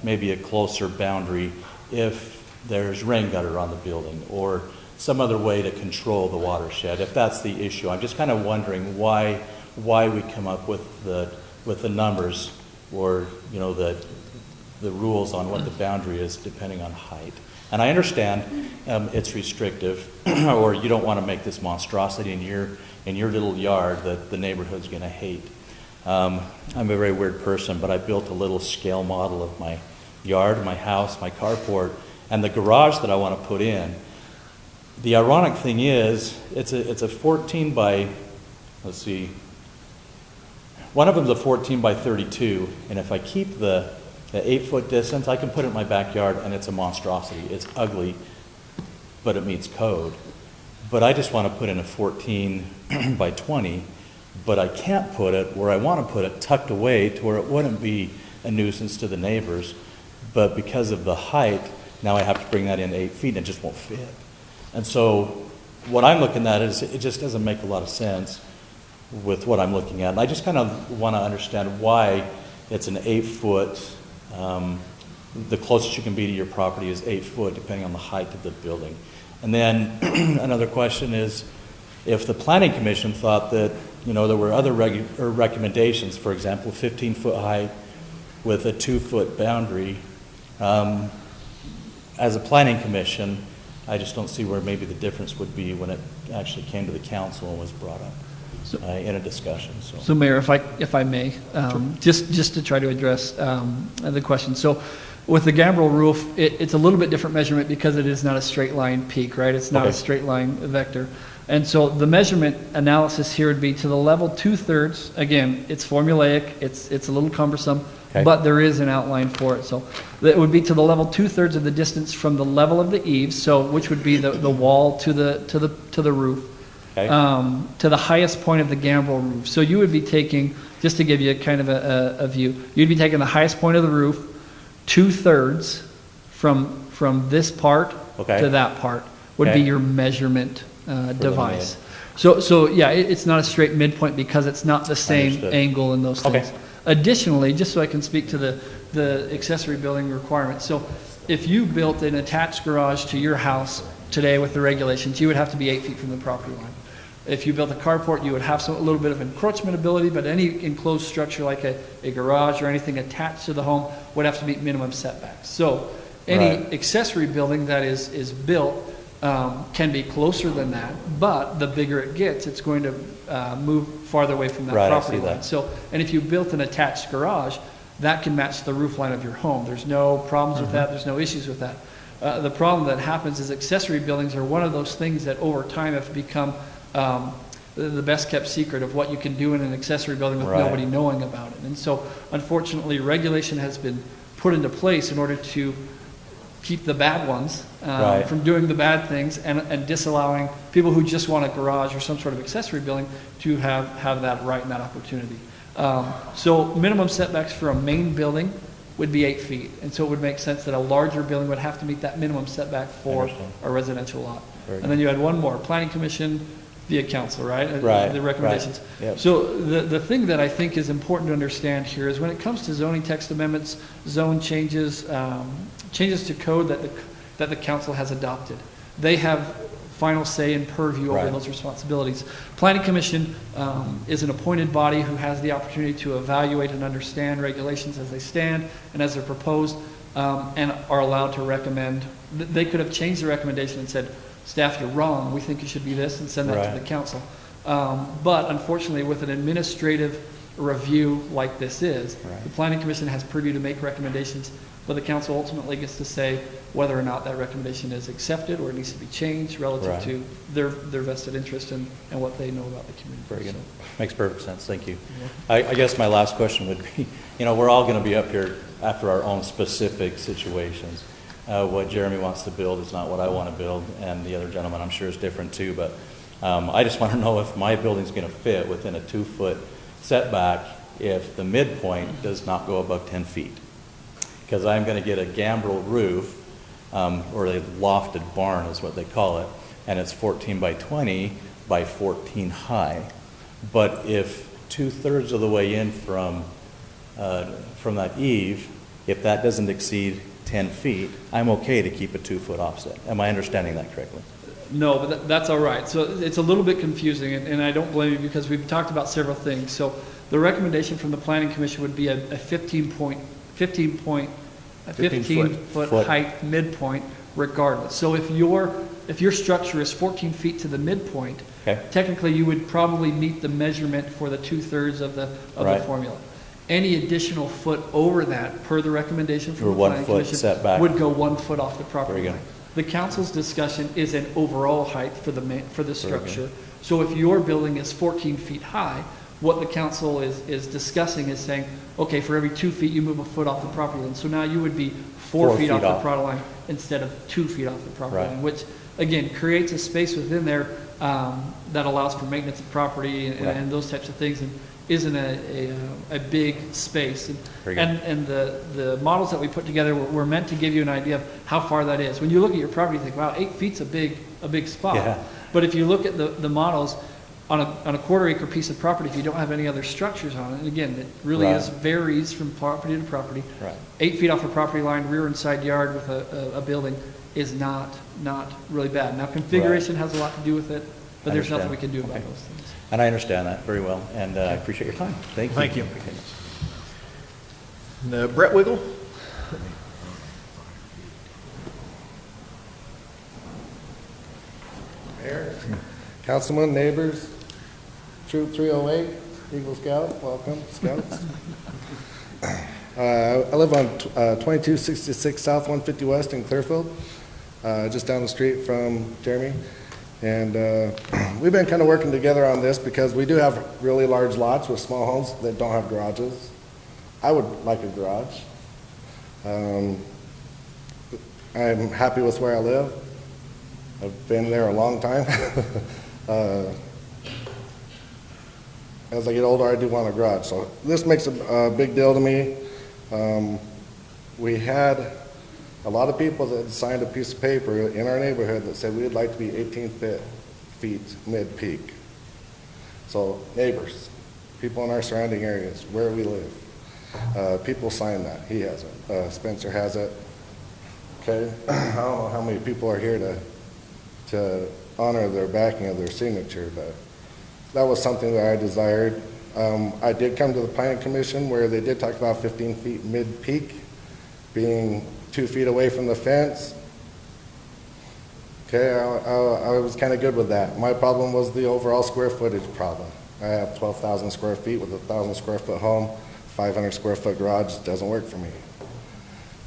maybe a closer boundary if there's rain gutter on the building, or some other way to control the watershed, if that's the issue? I'm just kind of wondering why we come up with the numbers, or the rules on what the boundary is depending on height. And I understand it's restrictive, or you don't want to make this monstrosity in your little yard that the neighborhood's going to hate. I'm a very weird person, but I built a little scale model of my yard, my house, my carport, and the garage that I want to put in. The ironic thing is, it's a 14 by, let's see, one of them's a 14 by 32, and if I keep the 8-foot distance, I can put it in my backyard, and it's a monstrosity. It's ugly, but it meets code. But I just want to put in a 14 by 20, but I can't put it where I want to put it, tucked away to where it wouldn't be a nuisance to the neighbors. But because of the height, now I have to bring that in 8 feet, and it just won't fit. And so what I'm looking at is, it just doesn't make a lot of sense with what I'm looking at. And I just kind of want to understand why it's an 8-foot. The closest you can be to your property is 8 foot, depending on the height of the building. And then another question is, if the Planning Commission thought that there were other recommendations, for example, 15-foot height with a 2-foot boundary, as a Planning Commission, I just don't see where maybe the difference would be when it actually came to the council and was brought up in a discussion. So Mayor, if I may, just to try to address the question. So with the gambrel roof, it's a little bit different measurement because it is not a straight line peak, right? It's not a straight line vector. And so the measurement analysis here would be to the level 2/3. Again, it's formulaic, it's a little cumbersome, Okay. but there is an outline for it. So it would be to the level 2/3 of the distance from the level of the eaves, so which would be the wall to the roof, Okay. to the highest point of the gambrel roof. So you would be taking, just to give you a kind of a view, you'd be taking the highest point of the roof 2/3 from this part Okay. to that part would be Okay. your measurement the device. So yeah, it's not a straight midpoint because it's not the same Understood. angle and those Okay. things. Additionally, just so I can speak to the accessory building requirements, so if you built an attached garage to your house today with the regulations, you would have to be 8 feet from the property line. If you built a carport, you would have a little bit of encroachment ability, but any enclosed structure like a garage or anything attached to the home would have to meet minimum setbacks. So any Right. accessory building that is built can be closer than that, but the bigger it gets, it's going to move farther away from that Right, I property see line. that. So, and if you built an attached garage, that can match the roof line of your home. There's no problems with that, there's no issues with that. The problem that happens is accessory buildings are one of those things that over time have become the best kept secret of what you can do in an accessory building with Right. nobody knowing about it. And so unfortunately, regulation has been put into place in order to keep the bad ones Right. from doing the bad things and disallowing people who just want a garage or some sort of accessory building to have that right and that opportunity. So minimum setbacks for a main building would be 8 feet. And so it would make sense that a larger building would have to meet that minimum setback for Understand. a residential lot. Very And then you had one more, planning commission via council, right? Right, The recommendations. right, yep. So the thing that I think is important to understand here is when it comes to zoning text amendments, zone changes, changes to code that the council has adopted, they have final say and purview over Right. those responsibilities. Planning commission is an appointed body who has the opportunity to evaluate and understand regulations as they stand and as they're proposed, and are allowed to recommend. They could have changed the recommendation and said, staff, you're wrong, we think it should be this, and send that to Right. the council. But unfortunately, with an administrative review like this is, Right. the planning commission has purview to make recommendations, but the council ultimately gets to say whether or not that recommendation is accepted or it needs to be changed relative Right. to their vested interest and what they know about the community. Very good. So- Makes perfect sense, thank you. I guess my last question would be, we're all going to be up here after our own specific situations. What Jeremy wants to build is not what I want to build, and the other gentleman, I'm sure, is different too, but I just want to know if my building's going to fit within a 2-foot setback if the midpoint does not go above 10 feet. Because I'm going to get a gambrel roof, or a lofted barn is what they call it, and it's 14 by 20 by 14 high. But if 2/3 of the way in from that eave, if that doesn't exceed 10 feet, I'm okay to keep a 2-foot offset. Am I understanding that correctly? No, but that's all right. So it's a little bit confusing, and I don't blame you because we've talked about several things. So the recommendation from the planning commission would be a 15 foot Foot. height midpoint regardless. So if your structure is 14 feet to the midpoint, Okay. technically you would probably meet the measurement for the 2/3 of the Right. formula. Any additional foot over that, per the recommendation from Or the 1 planning foot commission, setback. would go 1 foot off the property Very line. good. The council's discussion is an overall height for the Very structure. So if your building is 14 feet high, what the council is discussing is saying, okay, for every 2 feet, you move a foot off the property line. So now you would be 4 feet off the property line instead of 2 feet off the property Right. line, which, again, creates a space within there that allows for maintenance of property and, Right. and those types of things, and isn't a big space. Very good. And the models that we put together were meant to give you an idea of how far that is. When you look at your property, you think, wow, 8 feet's a big spot. Yeah. But if you look at the models, on a quarter-acre piece of property, if you don't have any other structures on it, and again, it really Right. varies from property to property. Right. 8 feet off a property line, rear and side yard with a building is not really bad. Now, configuration has a lot to do with it, but there's nothing we can do about Okay. those things. And I understand that very well, and I appreciate your time. Thank you. Thank you. Brett Wiggle? Mayor, councilman, neighbors, Troop 308, Eagle Scout, welcome, Scouts. I live on 2266 South 150 West in Clearfield, just down the street from Jeremy. And we've been kind of working together on this because we do have really large lots with small homes that don't have garages. I would like a garage. I'm happy with where I live. I've been there a long time. As I get older, I do want a garage. So this makes a big deal to me. We had a lot of people that signed a piece of paper in our neighborhood that said we'd like to be 18 feet mid-peak. So neighbors, people in our surrounding areas, where we live, people signed that. He has it. Spencer has it. Okay. I don't know how many people are here to honor their backing of their signature, but that was something that I desired. I did come to the Planning Commission where they did talk about 15 feet mid-peak, being 2 feet away from the fence. Okay, I was kind of good with that. My problem was the overall square footage problem. I have 12,000 square feet with a 1,000 square foot home. 500 square foot garage doesn't work for me.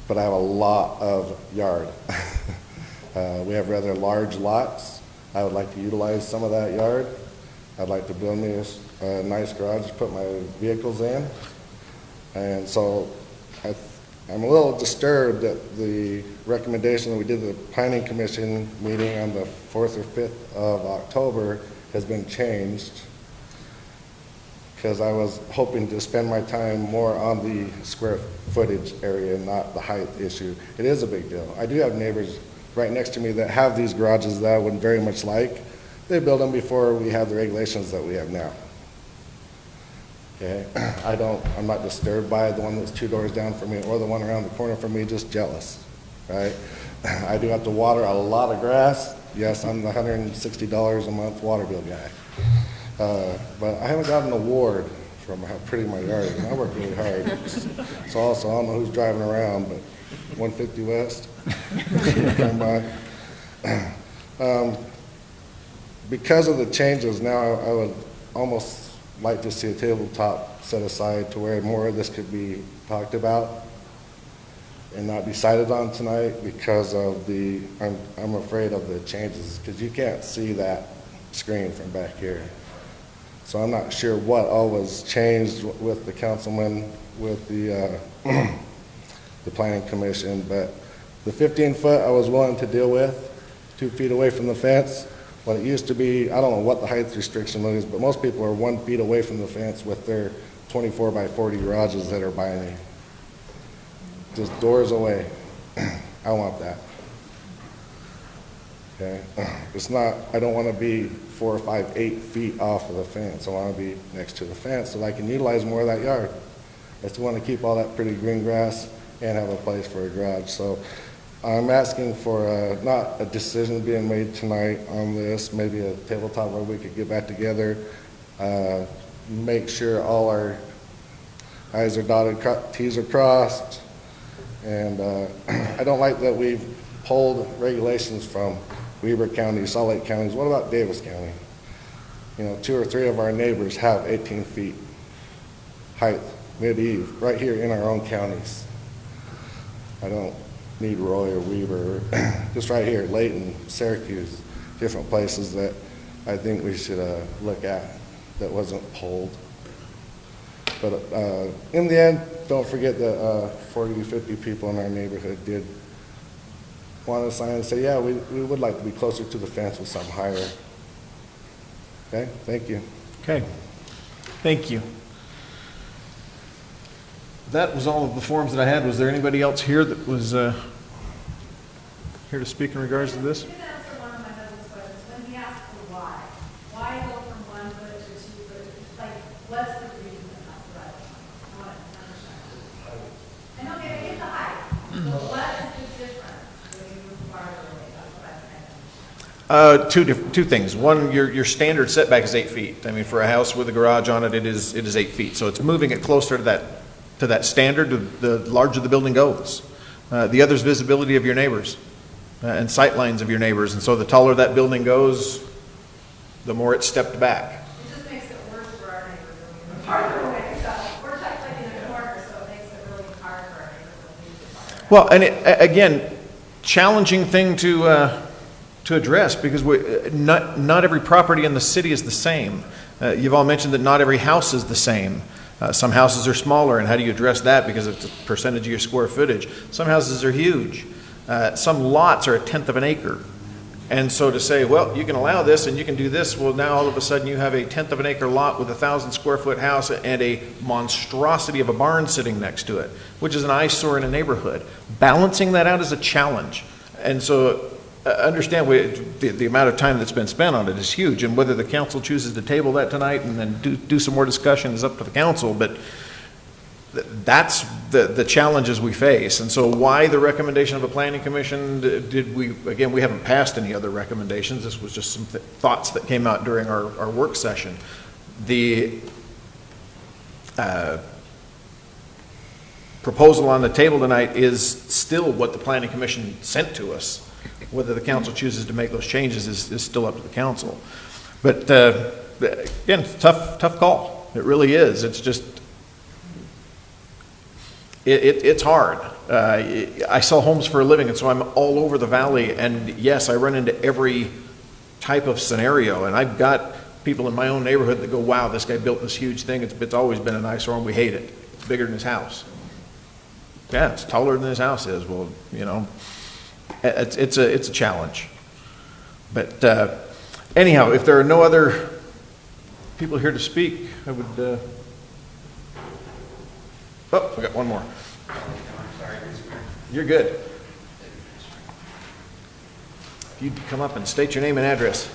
But I have a lot of yard. We have rather large lots. I would like to utilize some of that yard. I'd like to build me a nice garage to put my vehicles in. And so I'm a little disturbed that the recommendation that we did at the Planning Commission meeting on the 4th or 5th of October has been changed, because I was hoping to spend my time more on the square footage area, not the height issue. It is a big deal. I do have neighbors right next to me that have these garages that I would very much like. They built them before we had the regulations that we have now. Okay, I'm not disturbed by the one that's 2 doors down from me or the one around the corner from me, just jealous, right? I do have to water a lot of grass. Yes, I'm the $160 a month water bill guy. But I haven't got an award from how pretty my yard is. I work really hard. So also, I don't know who's driving around, but 150 West. Because of the changes now, I would almost like to see a tabletop set aside to where more of this could be talked about and not decided on tonight, because of I'm afraid of the changes, because you can't see that screen from back here. So I'm not sure what all was changed with the councilman, with the Planning Commission, but the 15 foot I was willing to deal with, 2 feet away from the fence. When it used to be, I don't know what the height restriction is, but most people are 1 feet away from the fence with their 24 by 40 garages that are by me. Just doors away. I want that. Okay? It's not, I don't want to be 4 or 5, 8 feet off of the fence. I want to be next to the fence so that I can utilize more of that yard. I still want to keep all that pretty green grass and have a place for a garage. So I'm asking for not a decision being made tonight on this, maybe a tabletop where we could get back together, make sure all our I's are dotted, T's are crossed. And I don't like that we've pulled regulations from Weber County, Salt Lake counties. What about Davis County? You know, 2 or 3 of our neighbors have 18 feet height, mid-eve, right here in our own counties. I don't need Roy or Weber, just right here, Layton, Syracuse, different places that I think we should look at that wasn't pulled. But in the end, don't forget that 40 to 50 people in our neighborhood did want to sign and say, yeah, we would like to be closer to the fence with something higher. Okay, thank you. Okay, thank you. That was all of the forms that I had. Was there anybody else here that was here to speak in regards to this? You can answer one of my husband's questions. When he asked for why go from 1 foot to 2 foot? Like, what's the reason? That's what I want to understand. And okay, I get the height. But what is the difference when you move farther away? That's what I'm trying to Two things. One, your standard setback is 8 feet. I mean, for a house with a garage on it, it is 8 feet. So it's moving it closer to that standard. The larger the building goes. The other is visibility of your neighbors and sight lines of your neighbors. And so the taller that building goes, the more it's stepped back. It just makes it worse for our neighbors when we move farther away. So we're technically in a corner, so it makes it really hard for our neighbors when we move farther. Well, and again, challenging thing to address, because not every property in the city is the same. You've all mentioned that not every house is the same. Some houses are smaller, and how do you address that? Because it's a percentage of your square footage. Some houses are huge. Some lots are 1/10 of an acre. And so to say, well, you can allow this and you can do this, well, now all of a sudden you have a 1/10 of an acre lot with a 1,000 square foot house and a monstrosity of a barn sitting next to it, which is an eyesore in a neighborhood. Balancing that out is a challenge. And so understand the amount of time that's been spent on it is huge, and whether the council chooses to table that tonight and then do some more discussion is up to the council, but that's the challenges we face. And so why the recommendation of a planning commission? We haven't passed any other recommendations. This was just some thoughts that came out during our work session. The proposal on the table tonight is still what the planning commission sent to us. Whether the council chooses to make those changes is still up to the council. But again, tough call. It really is. It's just, it's hard. I sell homes for a living, and so I'm all over the valley. And yes, I run into every type of scenario. And I've got people in my own neighborhood that go, wow, this guy built this huge thing. It's always been an eyesore, and we hate it. It's bigger than his house. Yeah, it's taller than his house is. Well, you know, it's a challenge. But anyhow, if there are no other people here to speak, I would. Oh, I got one more. You're good. If you'd come up and state your name and address.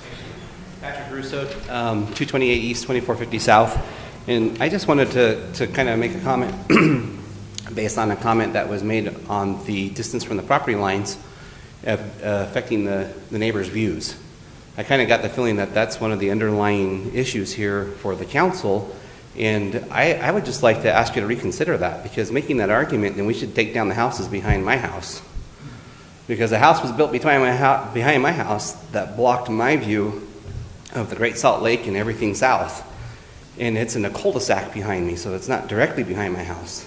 Patrick Russo, 228 East, 2450 South. And I just wanted to kind of make a comment based on a comment that was made on the distance from the property lines affecting the neighbors' views. I kind of got the feeling that that's one of the underlying issues here for the council. And I would just like to ask you to reconsider that, because making that argument, then we should take down the houses behind my house. Because a house was built behind my house that blocked my view of the Great Salt Lake and everything south. And it's in a cul-de-sac behind me, so it's not directly behind my house.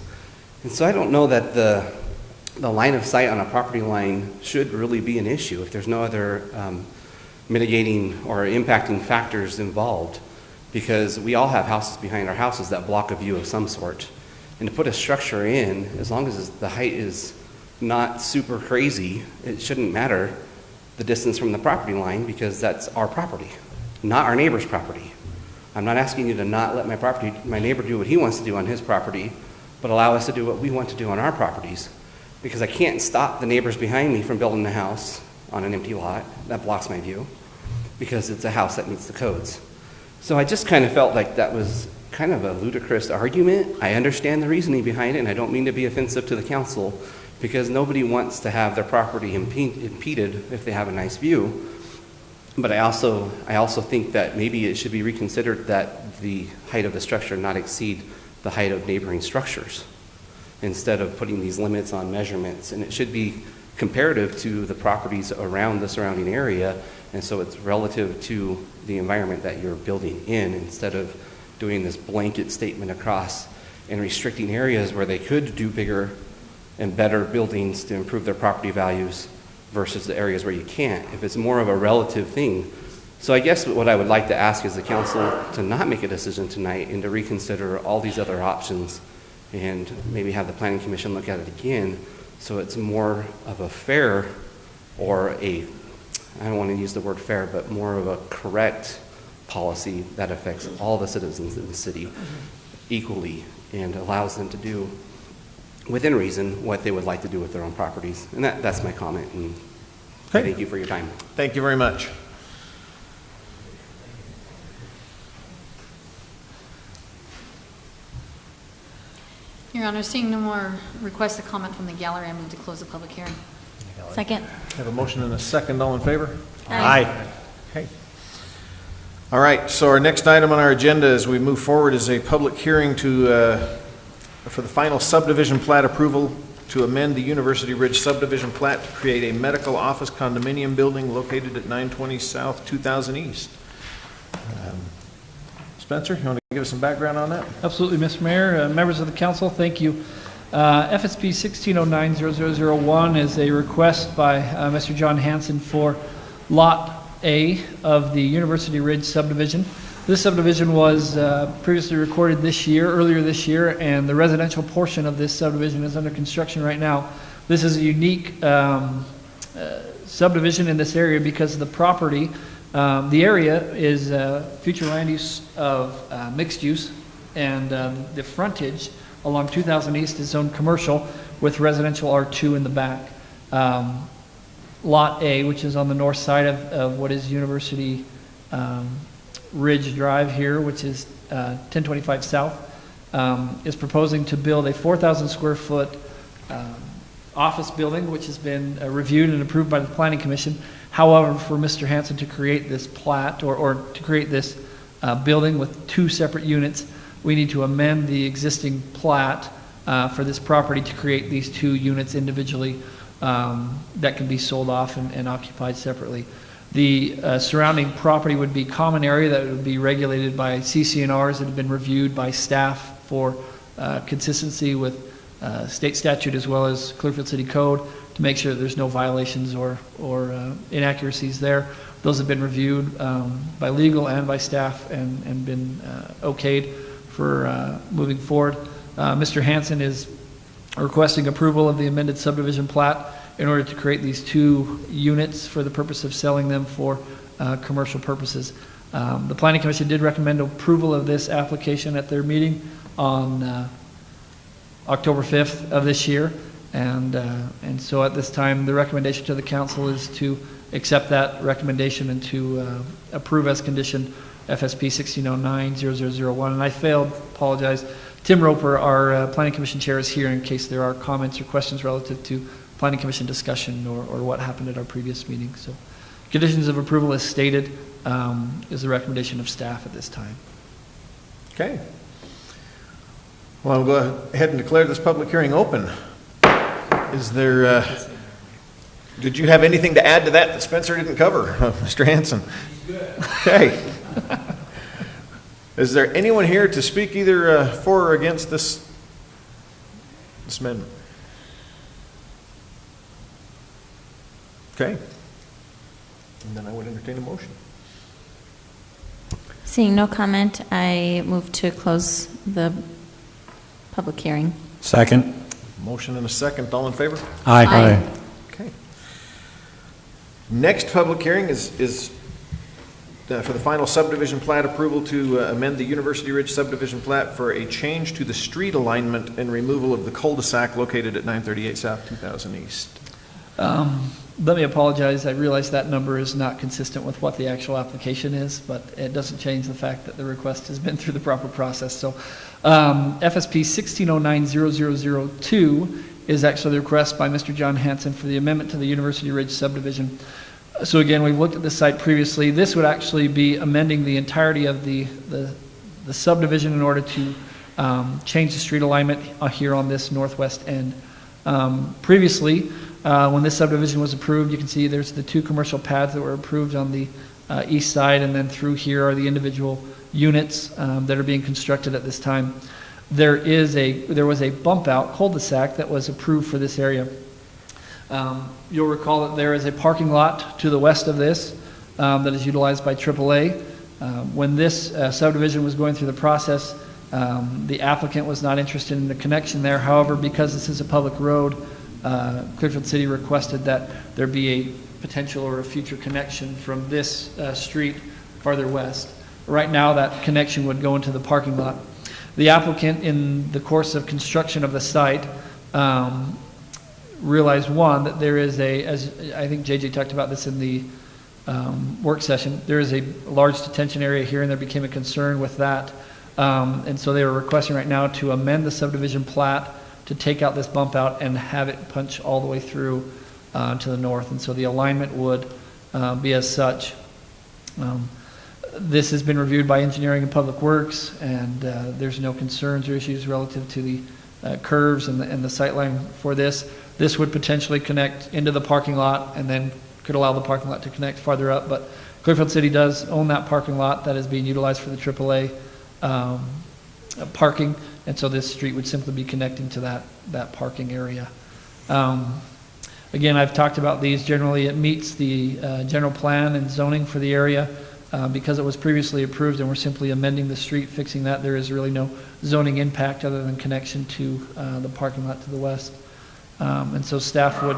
And so I don't know that the line of sight on a property line should really be an issue if there's no other mitigating or impacting factors involved. Because we all have houses behind our houses that block a view of some sort. And to put a structure in, as long as the height is not super crazy, it shouldn't matter the distance from the property line, because that's our property, not our neighbor's property. I'm not asking you to not let my neighbor do what he wants to do on his property, but allow us to do what we want to do on our properties. Because I can't stop the neighbors behind me from building a house on an empty lot that blocks my view, because it's a house that meets the codes. So I just kind of felt like that was kind of a ludicrous argument. I understand the reasoning behind it, and I don't mean to be offensive to the council, because nobody wants to have their property impeded if they have a nice view. But I also think that maybe it should be reconsidered that the height of the structure not exceed the height of neighboring structures, instead of putting these limits on measurements. And it should be comparative to the properties around the surrounding area, and so it's relative to the environment that you're building in, instead of doing this blanket statement across and restricting areas where they could do bigger and better buildings to improve their property values versus the areas where you can't, if it's more of a relative thing. So I guess what I would like to ask is the council to not make a decision tonight and to reconsider all these other options, and maybe have the planning commission look at it again, so it's more of a fair, or I don't want to use the word fair, but more of a correct policy that affects all the citizens in the city equally, and allows them to do, within reason, what they would like to do with their own properties. And that's my comment, and Okay. Thank you for your time. Thank you very much. Your Honor, seeing no more requests to comment from the gallery, I move to close the public hearing. Second. I have a motion and a second. All in favor? Aye. Okay. All right, so our next item on our agenda as we move forward is a public hearing for the final subdivision plat approval to amend the University Ridge subdivision plat to create a medical office condominium building located at 920 South, 2000 East. Spencer, you want to give us some background on that? Absolutely, Mr. Mayor. Members of the council, thank you. FSP 1609-0001 is a request by Mr. John Hanson for Lot A of the University Ridge subdivision. This subdivision was previously recorded earlier this year, and the residential portion of this subdivision is under construction right now. This is a unique subdivision in this area because the property, the area is future land use of mixed use, and the frontage along 2000 East is zoned commercial with residential R2 in the back. Lot A, which is on the north side of what is University Ridge Drive here, which is 1025 South, is proposing to build a 4,000 square foot office building, which has been reviewed and approved by the Planning Commission. However, for Mr. Hanson to create this plat or to create this building with two separate units, we need to amend the existing plat for this property to create these two units individually that can be sold off and occupied separately. The surrounding property would be common area that would be regulated by CC&Rs that have been reviewed by staff for consistency with state statute as well as Clearfield City Code to make sure that there's no violations or inaccuracies there. Those have been reviewed by legal and by staff and been okayed for moving forward. Mr. Hanson is requesting approval of the amended subdivision plat in order to create these two units for the purpose of selling them for commercial purposes. The Planning Commission did recommend approval of this application at their meeting on October 5th of this year, and so at this time the recommendation to the council is to accept that recommendation and to approve as condition FSP 1609-0001. And I failed, apologize. Tim Roper, our Planning Commission chair, is here in case there are comments or questions relative to Planning Commission discussion or what happened at our previous meeting. So conditions of approval as stated is the recommendation of staff at this time. Okay. Well, I'll go ahead and declare this public hearing open. Is there, did you have anything to add to that Spencer didn't cover, Mr. Hanson? Okay. Is there anyone here to speak either for or against this amendment? Okay. And then I would entertain a motion. Seeing no comment, I move to close the public hearing. Second. Motion and a second. All in favor? Aye. Aye. Okay. Next public hearing is for the final subdivision plat approval to amend the University Ridge subdivision plat for a change to the street alignment and removal of the cul-de-sac located at 938 South 2000 East. Let me apologize. I realize that number is not consistent with what the actual application is, but it doesn't change the fact that the request has been through the proper process. So FSP 1609-0002 is actually the request by Mr. John Hanson for the amendment to the University Ridge subdivision. So again, we've looked at this site previously. This would actually be amending the entirety of the subdivision in order to change the street alignment here on this northwest end. Previously, when this subdivision was approved, you can see there's the two commercial pads that were approved on the east side, and then through here are the individual units that are being constructed at this time. There was a bump out cul-de-sac that was approved for this area. You'll recall that there is a parking lot to the west of this that is utilized by AAA. When this subdivision was going through the process, the applicant was not interested in the connection there. However, because this is a public road, Clearfield City requested that there be a potential or a future connection from this street farther west. Right now, that connection would go into the parking lot. The applicant, in the course of construction of the site, realized, one, that there is as I think JJ talked about this in the work session, there is a large detention area here, and there became a concern with that. And so they were requesting right now to amend the subdivision plat to take out this bump out and have it punch all the way through to the north. And so the alignment would be as such. This has been reviewed by Engineering and Public Works, and there's no concerns or issues relative to the curves and the sight line for this. This would potentially connect into the parking lot and then could allow the parking lot to connect farther up. But Clearfield City does own that parking lot that is being utilized for the AAA parking, and so this street would simply be connecting to that parking area. Again, I've talked about these. Generally, it meets the general plan and zoning for the area. because it was previously approved and we're simply amending the street, fixing that, there is really no zoning impact other than connection to the parking lot to the west. And so staff would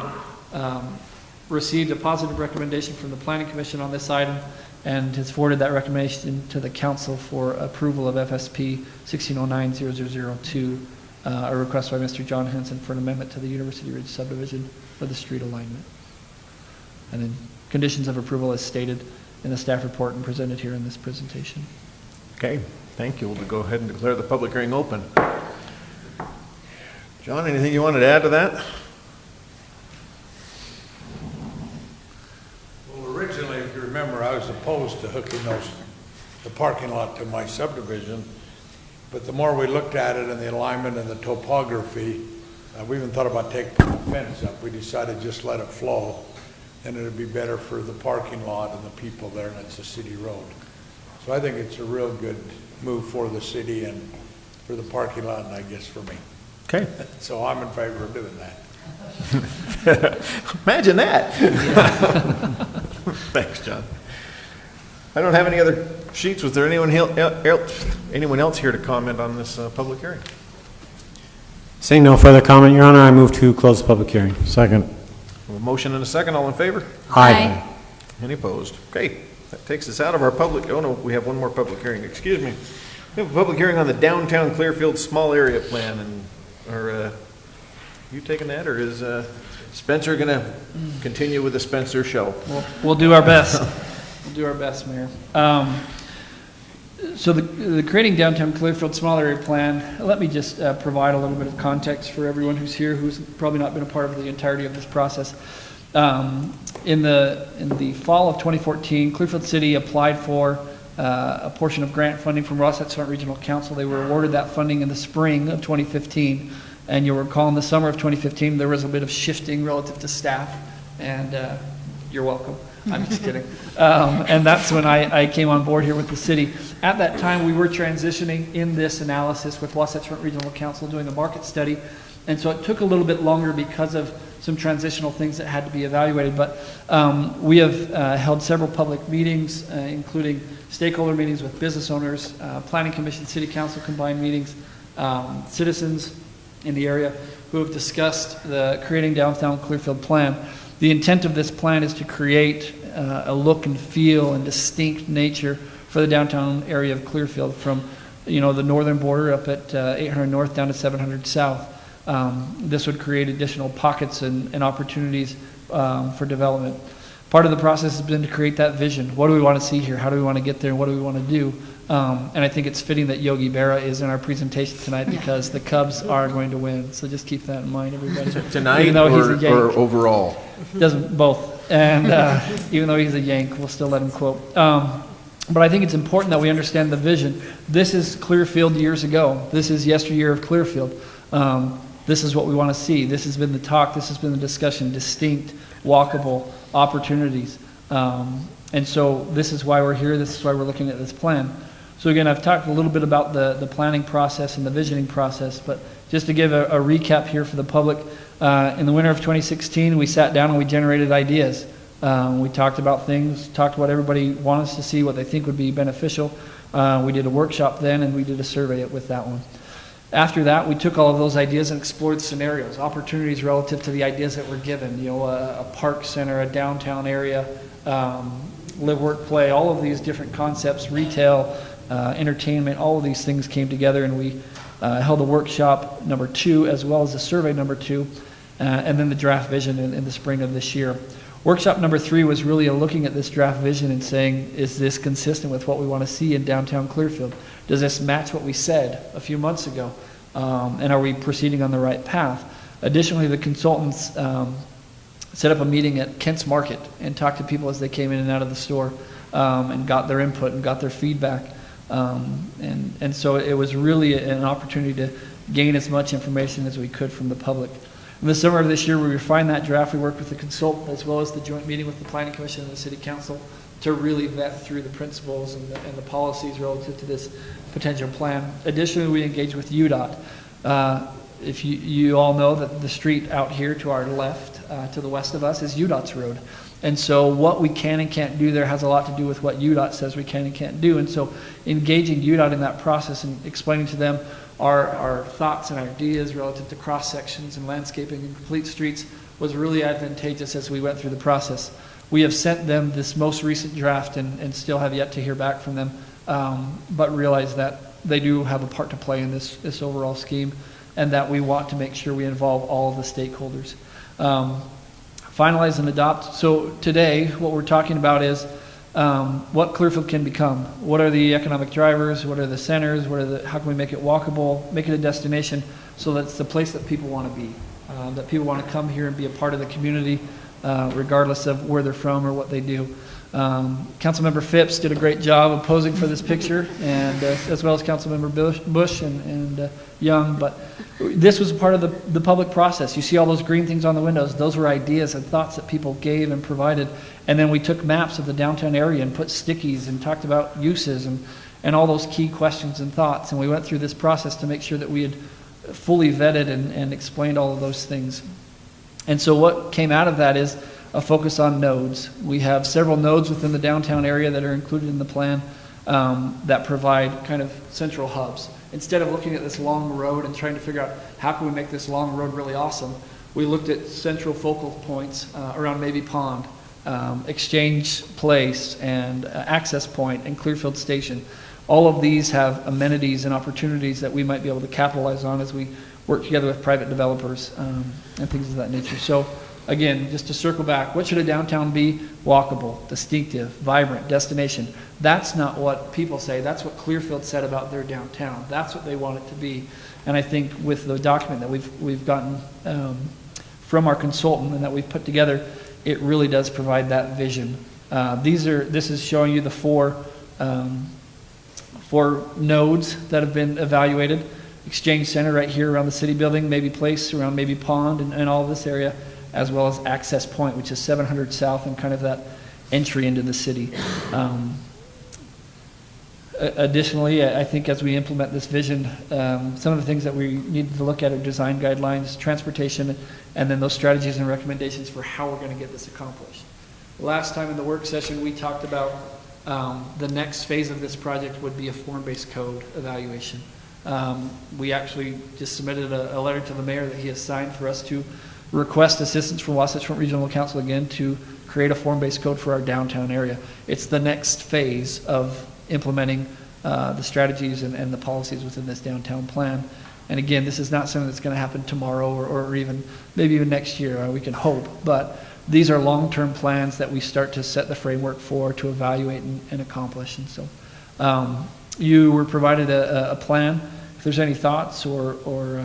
received a positive recommendation from the Planning Commission on this item and has forwarded that recommendation to the council for approval of FSP 1609-0002, a request by Mr. John Henson for an amendment to the University Ridge subdivision for the street alignment. And then conditions of approval as stated in the staff report and presented here in this presentation. Okay, thank you. We'll go ahead and declare the public hearing open. John, anything you wanted to add to that? Well, originally, if you remember, I was opposed to hooking the parking lot to my subdivision, but the more we looked at it and the alignment and the topography, we even thought about taking the fence up. We decided just let it flow, and it'd be better for the parking lot and the people there, and it's a city road. So I think it's a real good move for the city and for the parking lot, and I guess for me. Okay. So I'm in favor of doing that. Imagine that. Thanks, John. I don't have any other sheets. Was there anyone else here to comment on this public hearing? Seeing no further comment, Your Honor, I move to close the public hearing. Second. A motion and a second. All in favor? Aye. Any opposed? Okay, that takes us out of our public, oh no, we have one more public hearing, excuse me. We have a public hearing on the downtown Clearfield small area plan, and are you taking that, or is Spencer going to continue with the Spencer show? We'll do our best. We'll do our best, Mayor. So the Creating Downtown Clearfield Small Area Plan, let me just provide a little bit of context for everyone who's here, who's probably not been a part of the entirety of this process. In the fall of 2014, Clearfield City applied for a portion of grant funding from Wasatch Front Regional Council. They were awarded that funding in the spring of 2015. And you'll recall in the summer of 2015, there was a bit of shifting relative to staff. And you're welcome. I'm just kidding. And that's when I came on board here with the city. At that time, we were transitioning in this analysis with Wasatch Front Regional Council doing a market study. And so it took a little bit longer because of some transitional things that had to be evaluated. But we have held several public meetings, including stakeholder meetings with business owners, Planning Commission, City Council combined meetings, citizens in the area who have discussed the Creating Downtown Clearfield plan. The intent of this plan is to create a look and feel and distinct nature for the downtown area of Clearfield, from the northern border up at 800 north down to 700 south. This would create additional pockets and opportunities for development. Part of the process has been to create that vision. What do we want to see here? How do we want to get there? And what do we want to do? And I think it's fitting that Yogi Berra is in our presentation tonight because the Cubs are going to win. So just keep that in mind, everybody. Tonight, even though he's a Yank, or overall? Doesn't both. And even though he's a Yank, we'll still let him quote. But I think it's important that we understand the vision. This is Clearfield years ago. This is yesteryear of Clearfield. This is what we want to see. This has been the talk. This has been the discussion. Distinct, walkable opportunities. And so this is why we're here. This is why we're looking at this plan. So again, I've talked a little bit about the planning process and the visioning process, but just to give a recap here for the public, in the winter of 2016, we sat down and we generated ideas. We talked about things, talked about what everybody wants to see, what they think would be beneficial. We did a workshop then, and we did a survey with that one. After that, we took all of those ideas and explored scenarios, opportunities relative to the ideas that were given. A park center, a downtown area, live, work, play, all of these different concepts, retail, entertainment, all of these things came together, and we held a workshop number 2 as well as the survey number 2, and then the draft vision in the spring of this year. Workshop number 3 was really looking at this draft vision and saying, is this consistent with what we want to see in downtown Clearfield? Does this match what we said a few months ago? And are we proceeding on the right path? Additionally, the consultants set up a meeting at Kent's Market and talked to people as they came in and out of the store, and got their input and got their feedback. And so it was really an opportunity to gain as much information as we could from the public. In the summer of this year, we refined that draft. We worked with the consultant as well as the joint meeting with the Planning Commission and the City Council to really vet through the principles and the policies relative to this potential plan. Additionally, we engaged with UDOT. If you all know that the street out here to our left, to the west of us, is UDOT's road. And so what we can and can't do there has a lot to do with what UDOT says we can and can't do. And so engaging UDOT in that process and explaining to them our thoughts and ideas relative to cross sections and landscaping and complete streets was really advantageous as we went through the process. We have sent them this most recent draft and still have yet to hear back from them, but realize that they do have a part to play in this overall scheme, and that we want to make sure we involve all of the stakeholders. Finalize and adopt. So today, what we're talking about is what Clearfield can become. What are the economic drivers? What are the centers? How can we make it walkable, make it a destination so that it's the place that people want to be, that people want to come here and be a part of the community, regardless of where they're from or what they do. Councilmember Phipps did a great job of posing for this picture, and as well as Councilmember Bush and Young. But this was a part of the public process. You see all those green things on the windows. Those were ideas and thoughts that people gave and provided. And then we took maps of the downtown area and put stickies and talked about uses and all those key questions and thoughts. And we went through this process to make sure that we had fully vetted and explained all of those things. And so what came out of that is a focus on nodes. We have several nodes within the downtown area that are included in the plan that provide kind of central hubs. Instead of looking at this long road and trying to figure out how can we make this long road really awesome, we looked at central focal points around Maybe Pond, Exchange Place, and Access Point, and Clearfield Station. All of these have amenities and opportunities that we might be able to capitalize on as we work together with private developers and things of that nature. So again, just to circle back, what should a downtown be? Walkable, distinctive, vibrant, destination. That's not what people say. That's what Clearfield said about their downtown. That's what they want it to be. And I think with the document that we've gotten from our consultant and that we've put together, it really does provide that vision. This is showing you the four nodes that have been evaluated. Exchange Center right here around the city building, Maybe Place around Maybe Pond and all of this area, as well as Access Point, which is 700 South and kind of that entry into the city. Additionally, I think as we implement this vision, some of the things that we need to look at are design guidelines, transportation, and then those strategies and recommendations for how we're going to get this accomplished. Last time in the work session, we talked about the next phase of this project would be a form-based code evaluation. We actually just submitted a letter to the mayor that he has signed for us to request assistance from Wasatch Front Regional Council again to create a form-based code for our downtown area. It's the next phase of implementing the strategies and the policies within this downtown plan. And again, this is not something that's going to happen tomorrow or even maybe even next year. We can hope, but these are long-term plans that we start to set the framework for to evaluate and accomplish. And so you were provided a plan. If there's any thoughts or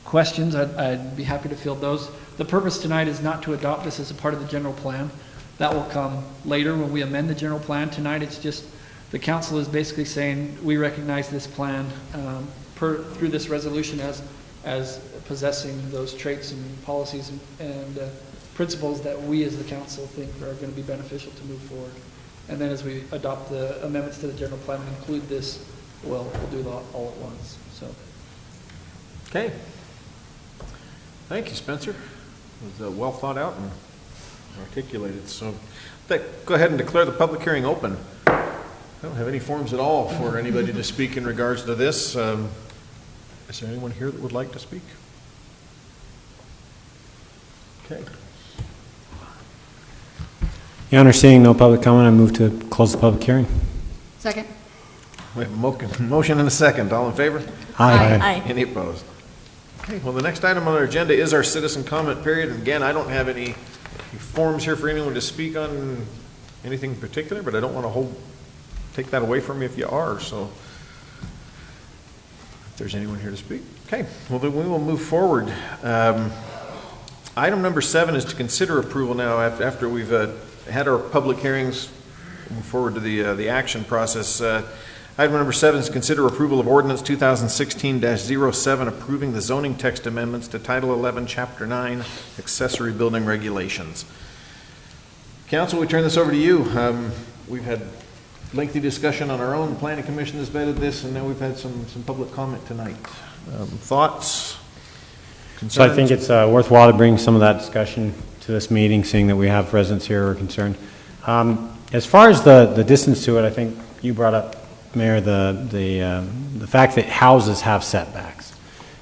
questions, I'd be happy to field those. The purpose tonight is not to adopt this as a part of the general plan. That will come later when we amend the general plan. Tonight it's just the council is basically saying we recognize this plan through this resolution as possessing those traits and policies and principles that we as the council think are going to be beneficial to move forward. And then as we adopt the amendments to the general plan and include this, we'll do that all at once. So. Okay. Thank you, Spencer. It was well thought out and articulated. So go ahead and declare the public hearing open. I don't have any forms at all for anybody to speak in regards to this. Is there anyone here that would like to speak? Okay. Your Honor, seeing no public comment, I move to close the public hearing. Second. We have a motion and a second. All in favor? Aye. Aye. Any opposed? Okay, well, the next item on our agenda is our citizen comment period. And again, I don't have any forms here for anyone to speak on anything in particular, but I don't want to take that away from you if you are. So if there's anyone here to speak. Okay, well, then we will move forward. Item number 7 is to consider approval now after we've had our public hearings. Move forward to the action process. Item number 7 is consider approval of ordinance 2016-07 approving the zoning text amendments to Title 11, Chapter 9, accessory building regulations. Council, we turn this over to you. We've had lengthy discussion on our own. The Planning Commission has vetted this, and now we've had some public comment tonight. Thoughts? Concerns? So I think it's worthwhile to bring some of that discussion to this meeting, seeing that we have residents here who are concerned. As far as the distance to it, I think you brought up, Mayor, the fact that houses have setbacks.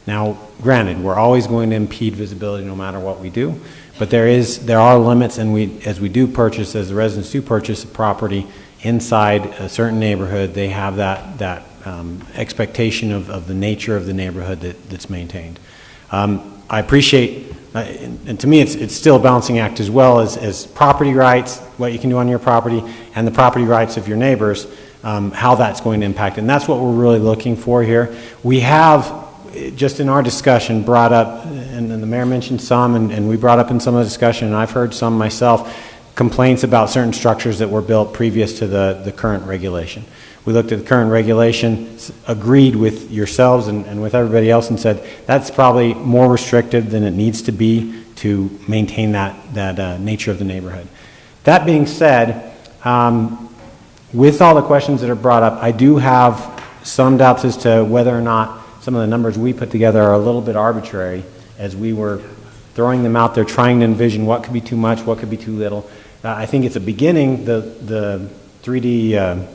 Now, granted, we're always going to impede visibility no matter what we do, but there are limits, and as the residents do purchase a property inside a certain neighborhood, they have that expectation of the nature of the neighborhood that's maintained. I appreciate, and to me it's still a balancing act as well as property rights, what you can do on your property, and the property rights of your neighbors, how that's going to impact. And that's what we're really looking for here. We have, just in our discussion, brought up, and the mayor mentioned some, and we brought up in some of the discussion, and I've heard some myself, complaints about certain structures that were built previous to the current regulation. We looked at the current regulation, agreed with yourselves and with everybody else, and said that's probably more restrictive than it needs to be to maintain that nature of the neighborhood. That being said, with all the questions that are brought up, I do have some doubts as to whether or not some of the numbers we put together are a little bit arbitrary as we were throwing them out there, trying to envision what could be too much, what could be too little. I think it's a beginning, the 3D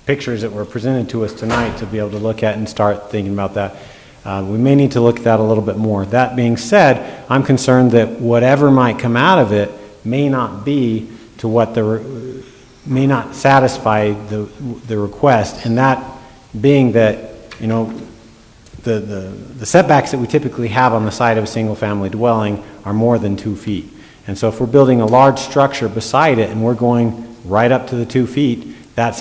pictures that were presented to us tonight, to be able to look at and start thinking about that. We may need to look at that a little bit more. That being said, I'm concerned that whatever might come out of it may not be to what may not satisfy the request, and that being that, you know, the setbacks that we typically have on the side of a single-family dwelling are more than 2 feet. And so if we're building a large structure beside it and we're going right up to the 2 feet, that's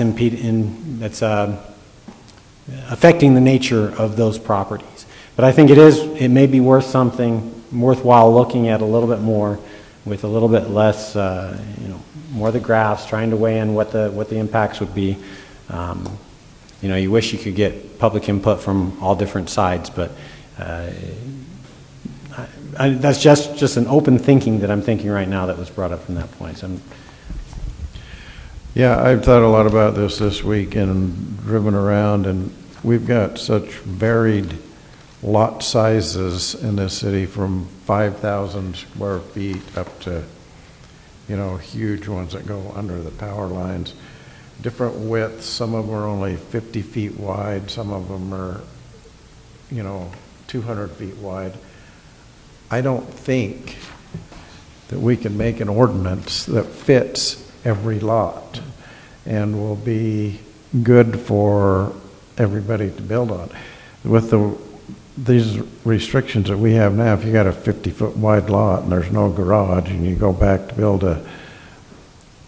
affecting the nature of those properties. But I think it may be worthwhile looking at a little bit more, with a little bit less, more of the graphs, trying to weigh in what the impacts would be. You wish you could get public input from all different sides, but that's just an open thinking that I'm thinking right now that was brought up from that point. So yeah, I've thought a lot about this week and driven around, and we've got such varied lot sizes in this city, from 5,000 square feet up to, huge ones that go under the power lines. Different widths, some of them are only 50 feet wide, some of them are, 200 feet wide. I don't think that we can make an ordinance that fits every lot and will be good for everybody to build on. With these restrictions that we have now, if you got a 50-foot wide lot and there's no garage, and you go back to build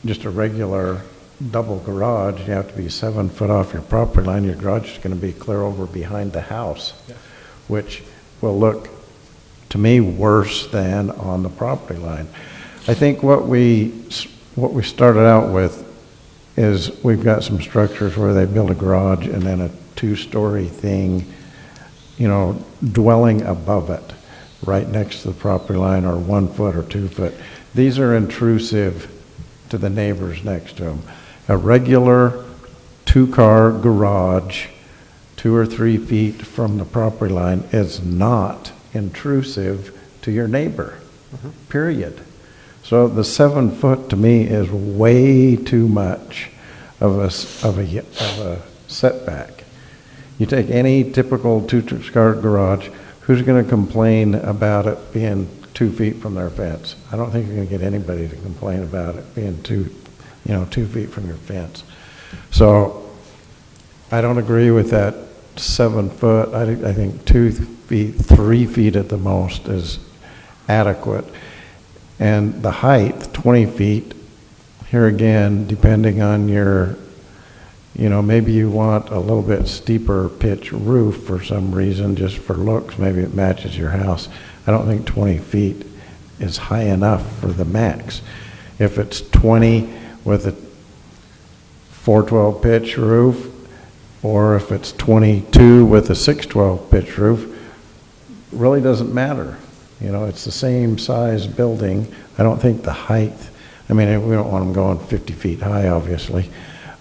just a regular double garage, you have to be 7 foot off your property line. Your garage is going to be clear over behind the house, which will look, to me, worse than on the property line. I think what we started out with is we've got some structures where they build a garage and then a 2-story thing, dwelling above it, right next to the property line, or 1 foot or 2 foot. These are intrusive to the neighbors next to them. A regular 2-car garage, 2 or 3 feet from the property line, is not intrusive to your neighbor, period. So the 7 foot to me is way too much of a setback. You take any typical 2-car garage, who's going to complain about it being 2 feet from their fence? I don't think you're going to get anybody to complain about it being 2 feet from your fence. So I don't agree with that 7 foot. I think 2 feet, 3 feet at the most is adequate. And the height, 20 feet, here again, depending on your, maybe you want a little bit steeper pitch roof for some reason, just for looks, maybe it matches your house. I don't think 20 feet is high enough for the max. If it's 20 with a 412 pitch roof, or if it's 22 with a 612 pitch roof, really doesn't matter. It's the same size building. I don't think the height, we don't want them going 50 feet high, obviously,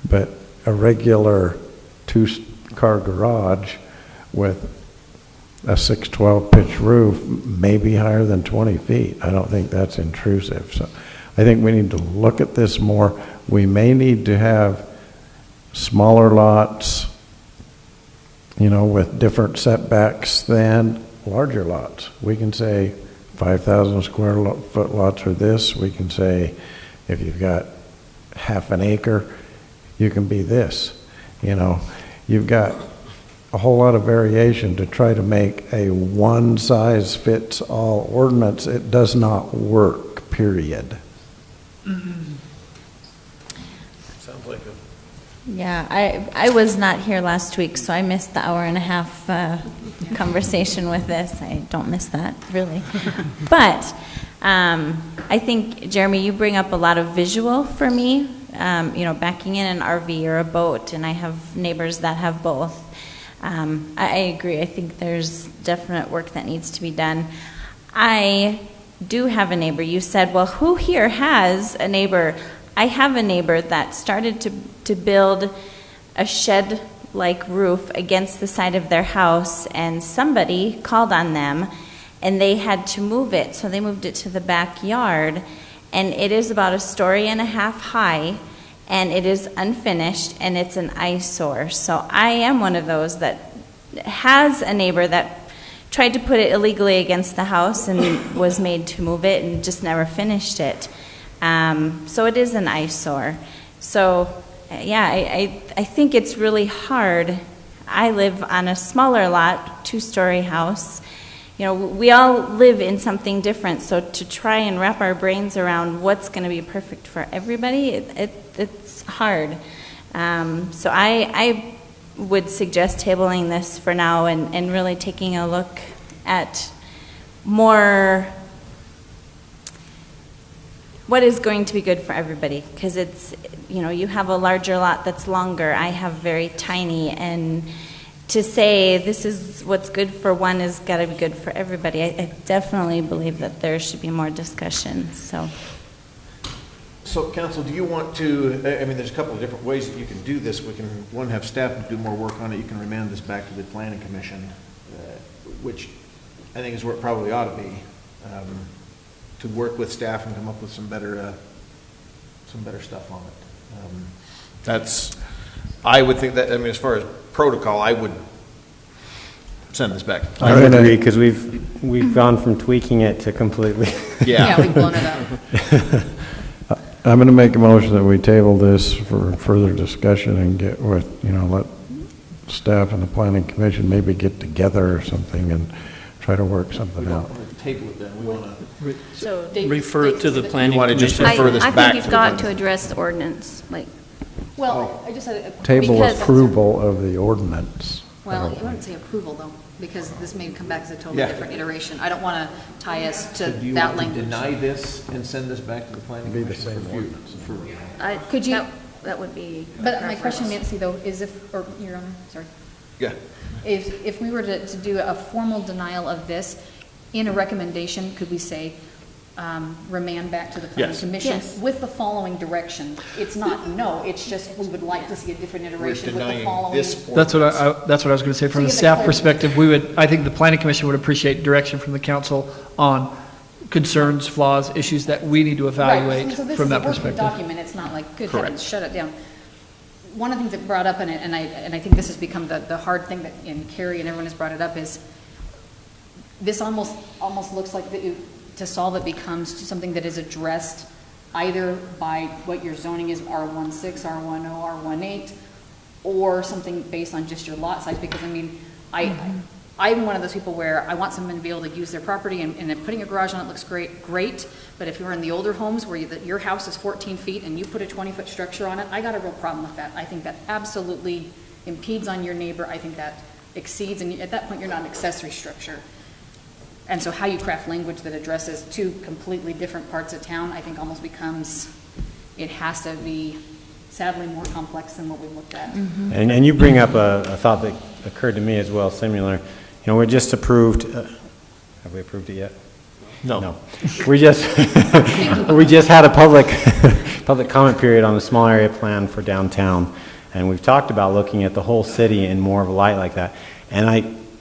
but a regular 2-car garage with, a 612 pitch roof may be higher than 20 feet. I don't think that's intrusive. So I think we need to look at this more. We may need to have smaller lots, with different setbacks than larger lots. We can say 5,000 square foot lots are this. We can say if you've got half an acre, you can be this. You've got a whole lot of variation to try to make a one-size-fits-all ordinance. It does not work, period. Sounds like a... Yeah, I was not here last week, so I missed the hour and a half conversation with this. I don't miss that, really. But I think, Jeremy, you bring up a lot of visual for me. Backing in an RV or a boat, and I have neighbors that have both. I agree. I think there's definite work that needs to be done. I do have a neighbor. You said, well, who here has a neighbor? I have a neighbor that started to build a shed-like roof against the side of their house, and somebody called on them, and they had to move it. So they moved it to the backyard, and it is about 1.5 stories high, and it is unfinished, and it's an eyesore. So I am one of those that has a neighbor that tried to put it illegally against the house and was made to move it and just never finished it. So it is an eyesore. So yeah, I think it's really hard. I live on a smaller lot, 2-story house. We all live in something different, so to try and wrap our brains around what's going to be perfect for everybody, it's hard. So I would suggest tabling this for now and really taking a look at more what is going to be good for everybody, because it's, you have a larger lot that's longer. I have very tiny, and to say this is what's good for one is got to be good for everybody. I definitely believe that there should be more discussion. So, council, do you want to, there's a couple of different ways that you can do this. We can, one, have staff do more work on it. You can remand this back to the planning commission, which I think is where it probably ought to be, to work with staff and come up with some better stuff on it. I would think that, as far as protocol, I would send this back. I would agree, because we've gone from tweaking it to completely. Yeah, we've blown it up. I'm going to make a motion that we table this for further discussion and get with, let staff and the planning commission maybe get together or something and try to work something out. Table it then. We want to refer it to the planning want to just commission. refer this I back think you've got to address the ordinance, Well, I just had Table because- approval of the ordinance. Well, I wouldn't say approval, though, because this may come back as a totally Yeah. different iteration. I don't want to tie us to So do you that want to language. deny this and send this back to the planning Be the commission same for review? Could you- that would be. But my question, Nancy, though, is or Your Honor, sorry. Yeah. If we were to do a formal denial of this, in a recommendation, could we say, remand back to the planning Yes. commission Yes. with the following direction? It's not no, it's just we would like to see a different iteration with the denying following. this That's what I was going to say. From So the you staff have perspective, I think the planning commission would appreciate direction from the council on concerns, flaws, issues that we need to evaluate Right, so this from is that a working perspective. document, it's not like, good heavens, Correct. shut it down. One of the things that brought up in it, and I think this has become the hard thing that, and Carrie and everyone has brought it up, is this almost looks like to solve it becomes something that is addressed either by what your zoning is, R16, R10, R18, or something based on just your lot size, because I'm one of those people where I want someone to be able to use their property, and then putting a garage on it looks great, but if you're in the older homes where your house is 14 feet and you put a 20-foot structure on it, I got a real problem with that. I think that absolutely impedes on your neighbor. I think that exceeds, and at that point, you're not an accessory structure. And so how you craft language that addresses two completely different parts of town, I think almost becomes, it has to be sadly more complex than what we've looked at. And you bring up a thought that occurred to me as well, similar. We just approved, have we approved it yet? No. We just had a public comment period on the small area plan for downtown, and we've talked about looking at the whole city in more of a light like that. And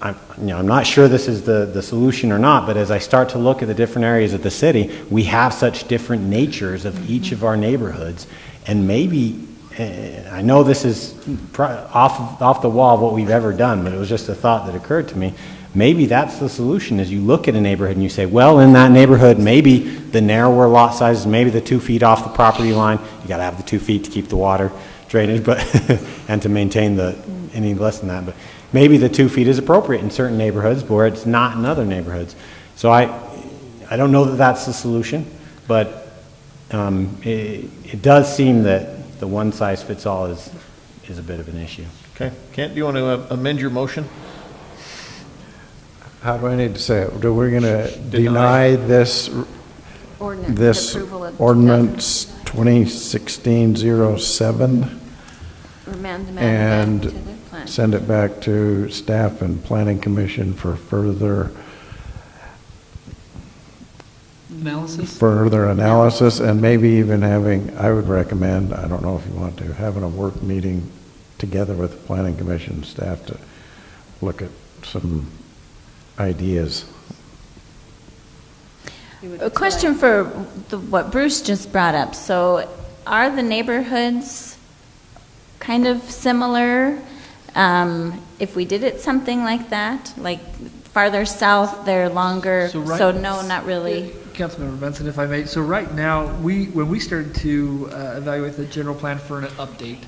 I'm not sure this is the solution or not, but as I start to look at the different areas of the city, we have such different natures of each of our neighborhoods, and maybe, I know this is off the wall of what we've ever done, but it was just a thought that occurred to me. Maybe that's the solution, is you look at a neighborhood and you say, well, in that neighborhood, maybe the narrower lot sizes, maybe the 2 feet off the property line, you got to have the 2 feet to keep the water drainage, but and to maintain any less than that, but maybe the 2 feet is appropriate in certain neighborhoods where it's not in other neighborhoods. So I don't know that that's the solution, but it does seem that the one size fits all is a bit of an issue. Okay. Kent, do you want to amend your motion? How do I need to say it? Do we going to deny this Ordinance, approval of ordinance 2016-07 Remand the matter back to the and plan. send it back to staff and planning commission for further analysis, and maybe even having, I would recommend, I don't know if you want to, having a work meeting together with the planning commission staff to look at some ideas. A question for what Bruce just brought up. So are the neighborhoods kind of similar? If we did it something like that, like farther south, they're longer, so no, not really. Councilmember Benson, if I may. So right now, when we started to evaluate the general plan for an update,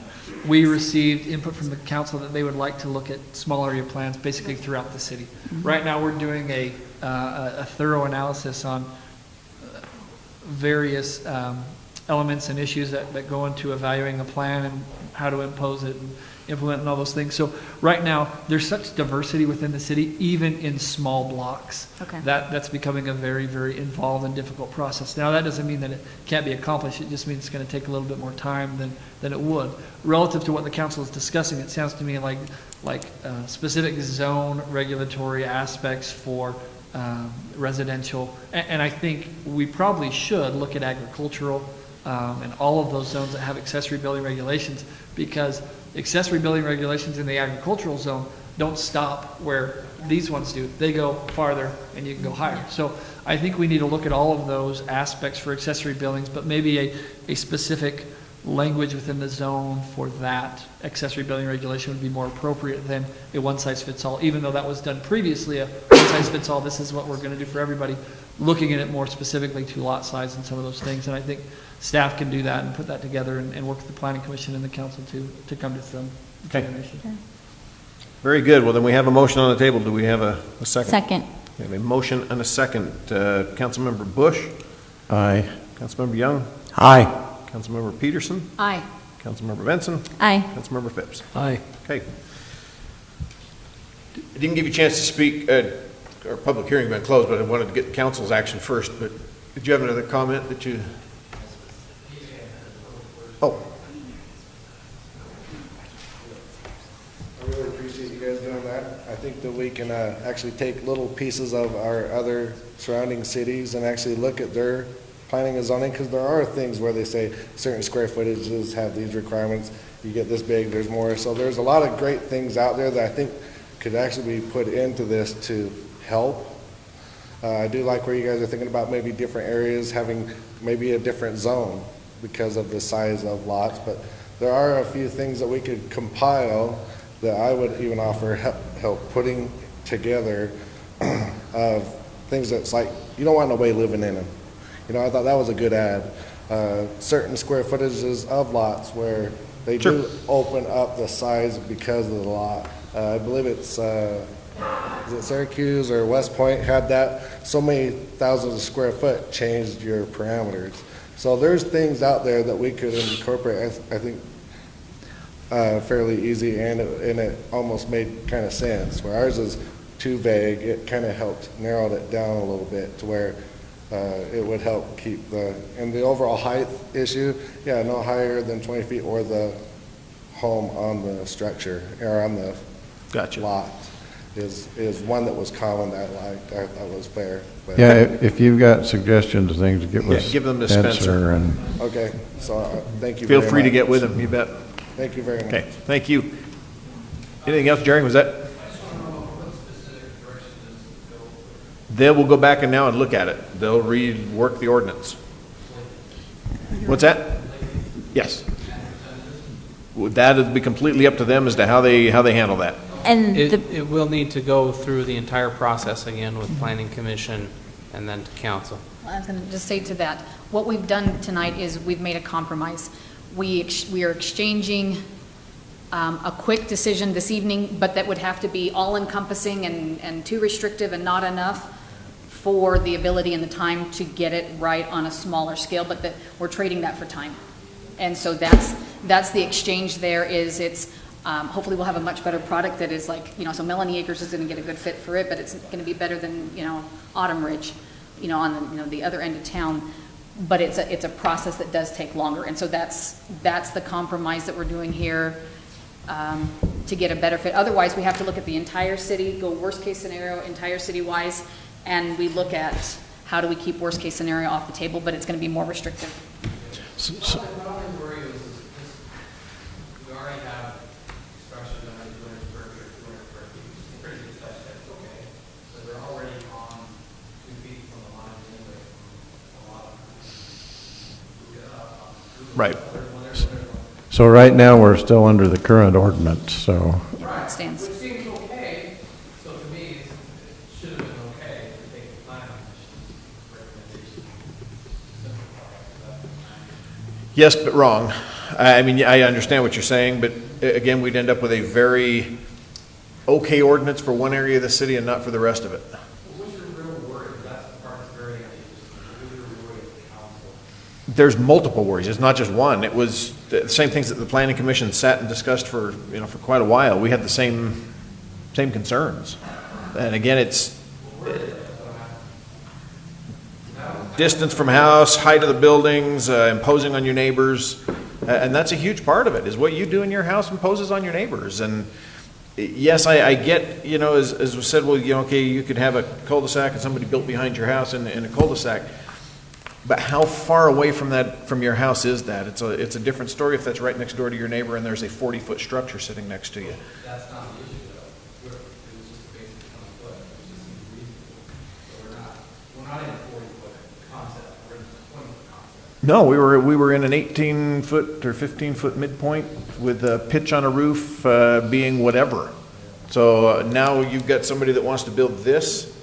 we received input from the council that they would like to look at small area plans basically throughout the city. Mm-hmm. Right now, we're doing a thorough analysis on various elements and issues that go into evaluating a plan and how to impose it and implement and all those things. So right now, there's such diversity within the city, even in small blocks. Okay. That's becoming a very, very involved and difficult process. Now, that doesn't mean that it can't be accomplished. It just means it's going to take a little bit more time than it would. Relative to what the council is discussing, it sounds to me like specific zone regulatory aspects for residential. And I think we probably should look at agricultural and all of those zones that have accessory building regulations, because accessory building regulations in the agricultural zone don't stop where these ones do. They go farther and you can go higher. So I think we need to look at all of those aspects for accessory buildings, but maybe a specific language within the zone for that accessory building regulation would be more appropriate than a one-size-fits-all, even though that was done previously, a one-size-fits-all, this is what we're going to do for everybody, looking at it more specifically to lot size and some of those things. And I think staff can do that and put that together and work with the planning commission and the council to come to some determination. Okay. Very good. Well, then we have a motion on the table. Do we have a second? Second. We have a motion and a second. Councilmember Bush? Aye. Councilmember Young? Aye. Councilmember Peterson? Aye. Councilmember Benson? Aye. Councilmember Phipps? Aye. Okay. I didn't give you a chance to speak. Our public hearing has been closed, but I wanted to get the council's action first. But did you have another comment that you... Oh. I really appreciate you guys doing that. I think that we can actually take little pieces of our other surrounding cities and actually look at their planning and zoning, because there are things where they say certain square footages have these requirements. You get this big, there's more. So there's a lot of great things out there that I think could actually be put into this to help. I do like where you guys are thinking about maybe different areas having maybe a different zone because of the size of lots, but there are a few things that we could compile that I would even offer help putting together of things that's like, you don't want nobody living in them. You know, I thought that was a good ad. Certain square footages of lots where they do open up the size because of the lot. I believe it's, is it Syracuse or West Point had that? So many thousands of square foot changed your parameters. So there's things out there that we could incorporate, I think, fairly easy, and it almost made kind of sense. Where ours is too vague, it kind of helped narrowed it down a little bit to where it would help keep and the overall height issue, yeah, no higher than 20 feet or the home on the structure or on the lot is one that was common that I liked. I thought was fair. But Yeah, if you've got suggestions of things, get with give them to Spencer. And okay, so thank you. Feel very free much. to get with him. You bet. Thank you very much. Okay, thank you. Anything else, Jerry? Was that? They will go back and now and look at it. They'll rework the ordinance. What's that? Yes. That would be completely up to them as to how they handle that. And It will need to go through the entire process again with Planning Commission and then to council. I was going to just say to that, what we've done tonight is we've made a compromise. We are exchanging a quick decision this evening, but that would have to be all-encompassing and too restrictive and not enough for the ability and the time to get it right on a smaller scale, but that we're trading that for time. And so that's the exchange there. Is it's hopefully we'll have a much better product that is like, so Melanie Acres is going to get a good fit for it, but it's going to be better than, Autumn Ridge, on the other end of town. But it's a process that does take longer. And so that's the compromise that we're doing here to get a better fit. Otherwise, we have to look at the entire city, go worst case scenario, entire city wise, and we look at how do we keep worst case scenario off the table, but it's going to be more restrictive. What I worry is we already have structures that are 200 square feet, 200 square feet. It's pretty good size, that's okay. So they're already on 2 feet from the line anyway, from a lot of. Right. So right now, we're still under the current ordinance, so. It stands. Which seems okay, so to me, it should have been okay to take the plan recommendation. Yes, but wrong. I mean, I understand what you're saying, but again, we'd end up with a very okay ordinance for one area of the city and not for the rest of it. What's your real worry? That's the part that's very unusual. What's your worry as a council? There's multiple worries. It's not just one. It was the same things that the Planning Commission sat and discussed for quite a while. We had the same concerns. And again, it's distance from house, height of the buildings, imposing on your neighbors. And that's a huge part of it, is what you do in your house imposes on your neighbors. And yes, I get, as was said, well, okay, you could have a cul-de-sac and somebody built behind your house in a cul-de-sac. But how far away from your house is that? It's a different story if that's right next door to your neighbor and there's a 40-foot structure sitting next to you. That's not the issue, though. It was just a basic 20 foot, which just seems reasonable. So we're not in a 40-foot concept. We're in a 20-foot concept. No, we were in an 18-foot or 15-foot midpoint with a pitch on a roof being whatever. So now you've got somebody that wants to build this.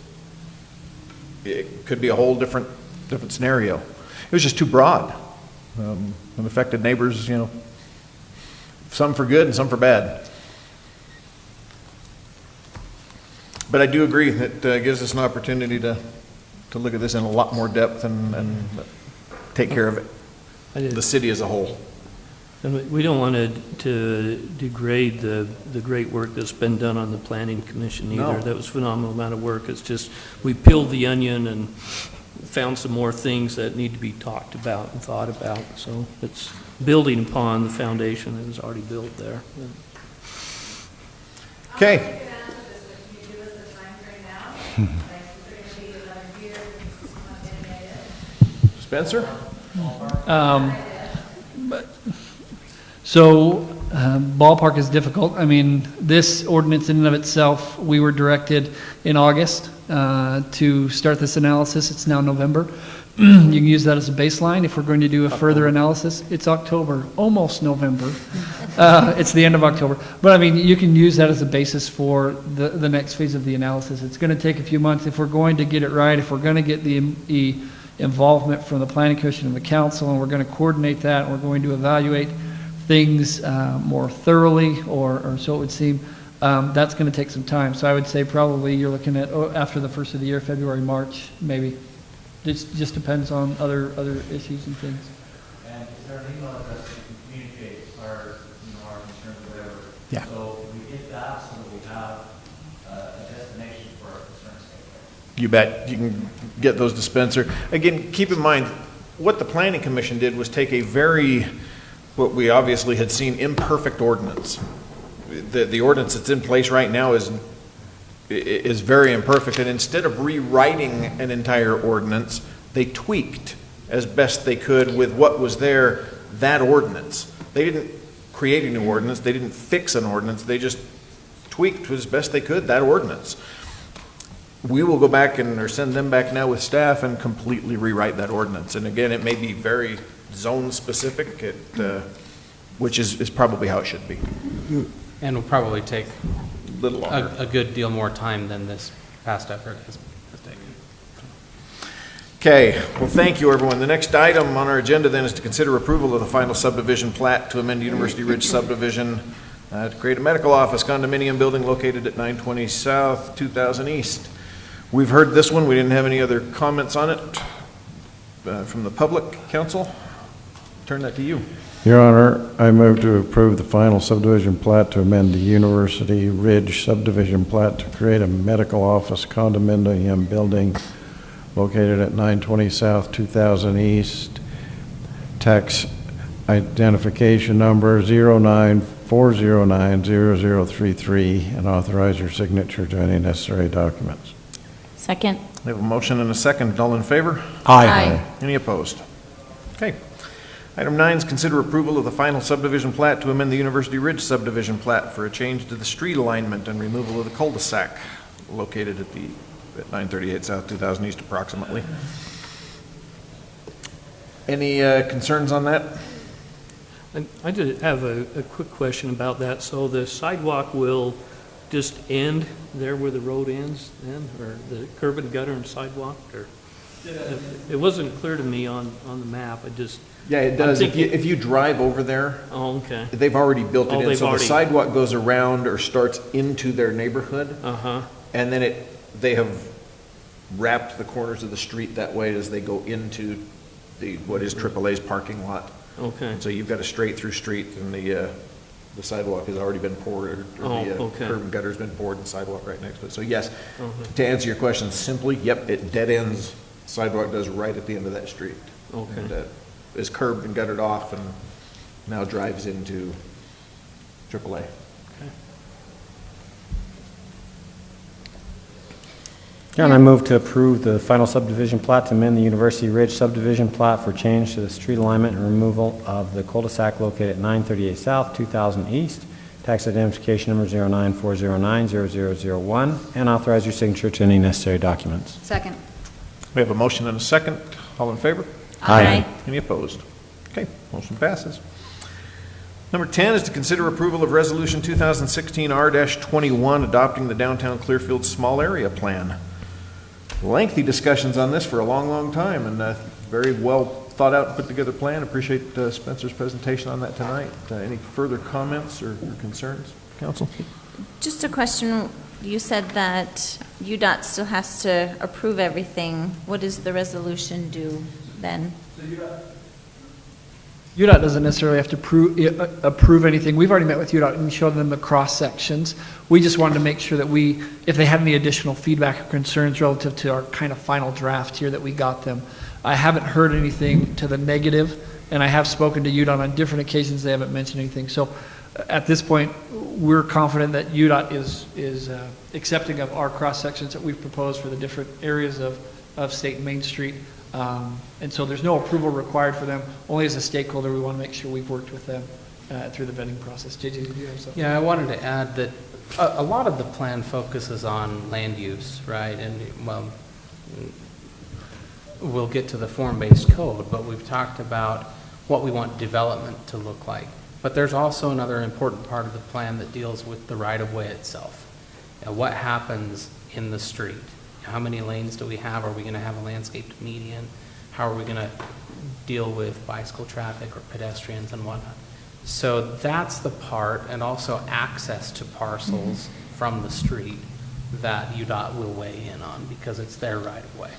It could be a whole different scenario. It was just too broad. And affected neighbors, some for good and some for bad. But I do agree that gives us an opportunity to look at this in a lot more depth and take care of it, the city as a whole. And we don't want to degrade the great work that's been done on the Planning Commission either. No. That was a phenomenal amount of work. It's just, we peeled the onion and found some more things that need to be talked about and thought about. So it's building upon the foundation that was already built there. Okay. Spencer? Ballpark is difficult. I mean, this ordinance in and of itself, we were directed in August to start this analysis. It's now November. You can use that as a baseline. If we're going to do a further analysis, it's October, almost November. It's the end of October. But I mean, you can use that as a basis for the next phase of the analysis. It's going to take a few months. If we're going to get it right, if we're going to get the involvement from the Planning Commission and the Council, and we're going to coordinate that, and we're going to evaluate things more thoroughly, or so it would seem, that's going to take some time. So I would say probably you're looking at after the first of the year, February, March, maybe. It just depends on other issues and things. And is there an email address that you can communicate our concerns or whatever? Yeah. So we get that so that we have a destination for our concerns. You bet. You can get those to Spencer. Again, keep in mind, what the Planning Commission did was take a what we obviously had seen, imperfect ordinance. The ordinance that's in place right now is very imperfect, and instead of rewriting an entire ordinance, they tweaked as best they could with what was there, that ordinance. They didn't create a new ordinance, they didn't fix an ordinance, they just tweaked as best they could that ordinance. we will go back or send them back now with staff and completely rewrite that ordinance. And again, it may be very zone-specific, which is probably how it should be. And will probably take A little longer. a good deal more time than this past effort has taken. Okay, well, thank you, everyone. The next item on our agenda then is to consider approval of the final subdivision plat to amend University Ridge subdivision to create a medical office condominium building located at 920 South, 2000 East. We've heard this one. We didn't have any other comments on it from the public. Council, turn that to you. Your Honor, I move to approve the final subdivision plat to amend the University Ridge subdivision plat to create a medical office condominium building located at 920 South, 2000 East, tax identification number 094090033, and authorize your signature to any necessary documents. Second. We have a motion and a second. All in favor? Aye. Any opposed? Okay. Item 9 is consider approval of the final subdivision plat to amend the University Ridge subdivision plat for a change to the street alignment and removal of the cul-de-sac located at 938 South, 2000 East approximately. Any concerns on that? I did have a quick question about that. So the sidewalk will just end there where the road ends then, or the curb and gutter and sidewalk? Or it wasn't clear to me on the map. Yeah, it does. If you drive over there, oh, okay. They've already built it in. So already... the sidewalk goes around or starts into their neighborhood. And then they have wrapped the corners of the street that way as they go into what is AAA's parking lot. Okay. And so you've got a straight through street, and the sidewalk has already been poured, or the curb and gutter's been poured, and sidewalk right next to it. So yes, to answer your question simply, yep, it dead ends. Sidewalk does right at the end of that street. Okay. And is curbed and guttered off, and now drives into AAA. Okay. John, I move to approve the final subdivision plat to amend the University Ridge subdivision plat for change to the street alignment and removal of the cul-de-sac located at 938 South, 2000 East, tax identification number 094090001, and authorize your signature to any necessary documents. Second. We have a motion and a second. All in favor? Aye. Any opposed? Okay, motion passes. Number 10 is to consider approval of Resolution 2016-R-21, adopting the downtown Clearfield small area plan. Lengthy discussions on this for a long, long time, and very well thought out and put together plan. Appreciate Spencer's presentation on that tonight. Any further comments or concerns, Council? Just a question. You said that UDOT still has to approve everything. What does the resolution do then? UDOT doesn't necessarily have to approve anything. We've already met with UDOT and shown them the cross sections. We just wanted to make sure that if they had any additional feedback or concerns relative to our kind of final draft here, that we got them. I haven't heard anything to the negative, and I have spoken to UDOT on different occasions. They haven't mentioned anything. So at this point, we're confident that UDOT is accepting of our cross sections that we've proposed for the different areas of State and Main Street. And so there's no approval required for them. Only as a stakeholder, we want to make sure we've worked with them through the vetting process. JJ, do you have something? Yeah, I wanted to add that a lot of the plan focuses on land use, right? And, well, we'll get to the form-based code, but we've talked about what we want development to look like. But there's also another important part of the plan that deals with the right-of-way itself. What happens in the street? How many lanes do we have? Are we going to have a landscaped median? How are we going to deal with bicycle traffic or pedestrians and whatnot? So that's the part, and also access to parcels from the street that UDOT will weigh in on because it's their right-of-way.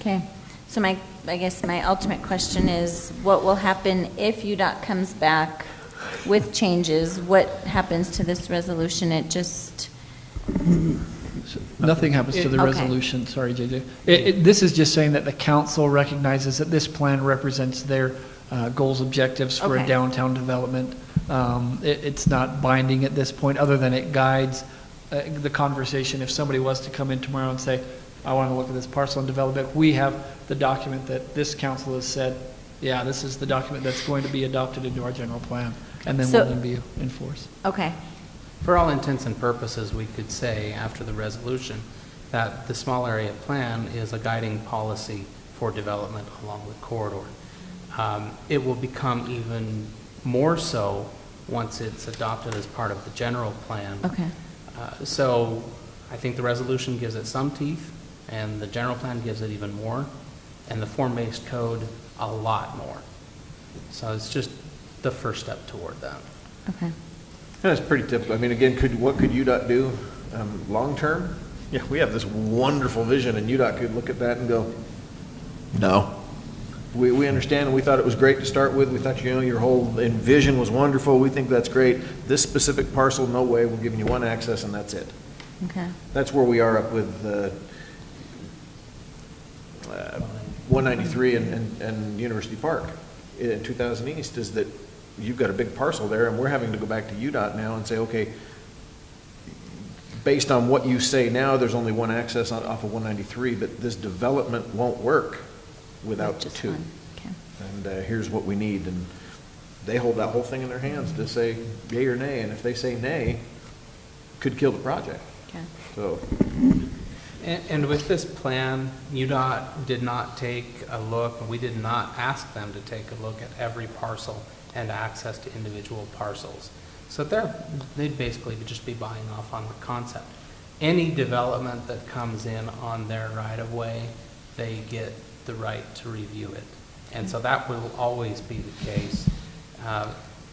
Okay. So I guess my ultimate question is, what will happen if UDOT comes back with changes? What happens to this resolution? It just... Nothing happens to the resolution. Sorry, JJ. This is just saying that the council recognizes that this plan represents their goals, objectives for a downtown development. It's not binding at this point, other than it guides the conversation. If somebody was to come in tomorrow and say, I want to look at this parcel and develop it, we have the document that this council has said, yeah, this is the document that's going to be adopted into our general plan, and then will then be enforced. Okay. For all intents and purposes, we could say after the resolution that the small area plan is a guiding policy for development along the corridor. It will become even more so once it's adopted as part of the general plan. Okay. So I think the resolution gives it some teeth, and the general plan gives it even more, and the form-based code a lot more. So it's just the first step toward that. Okay. That's pretty typical. I mean, again, what could UDOT do long-term? Yeah, we have this wonderful vision, and UDOT could look at that and go, no. We understand, and we thought it was great to start with. We thought, your whole vision was wonderful. We think that's great. This specific parcel, no way. We're giving you one access, and that's it. Okay. That's where we are up with 193 and University Park in 2000 East, is that you've got a big parcel there, and we're having to go back to UDOT now and say, okay, based on what you say now, there's only one access off of 193, but this development won't work without Just two. one. Okay. And here's what we need. And they hold that whole thing in their hands to say yay or nay. And if they say nay, could kill the project. Okay. So. And with this plan, UDOT did not take a look, we did not ask them to take a look at every parcel and access to individual parcels. So they'd basically just be buying off on the concept. Any development that comes in on their right-of-way, they get the right to review it. And so that will always be the case.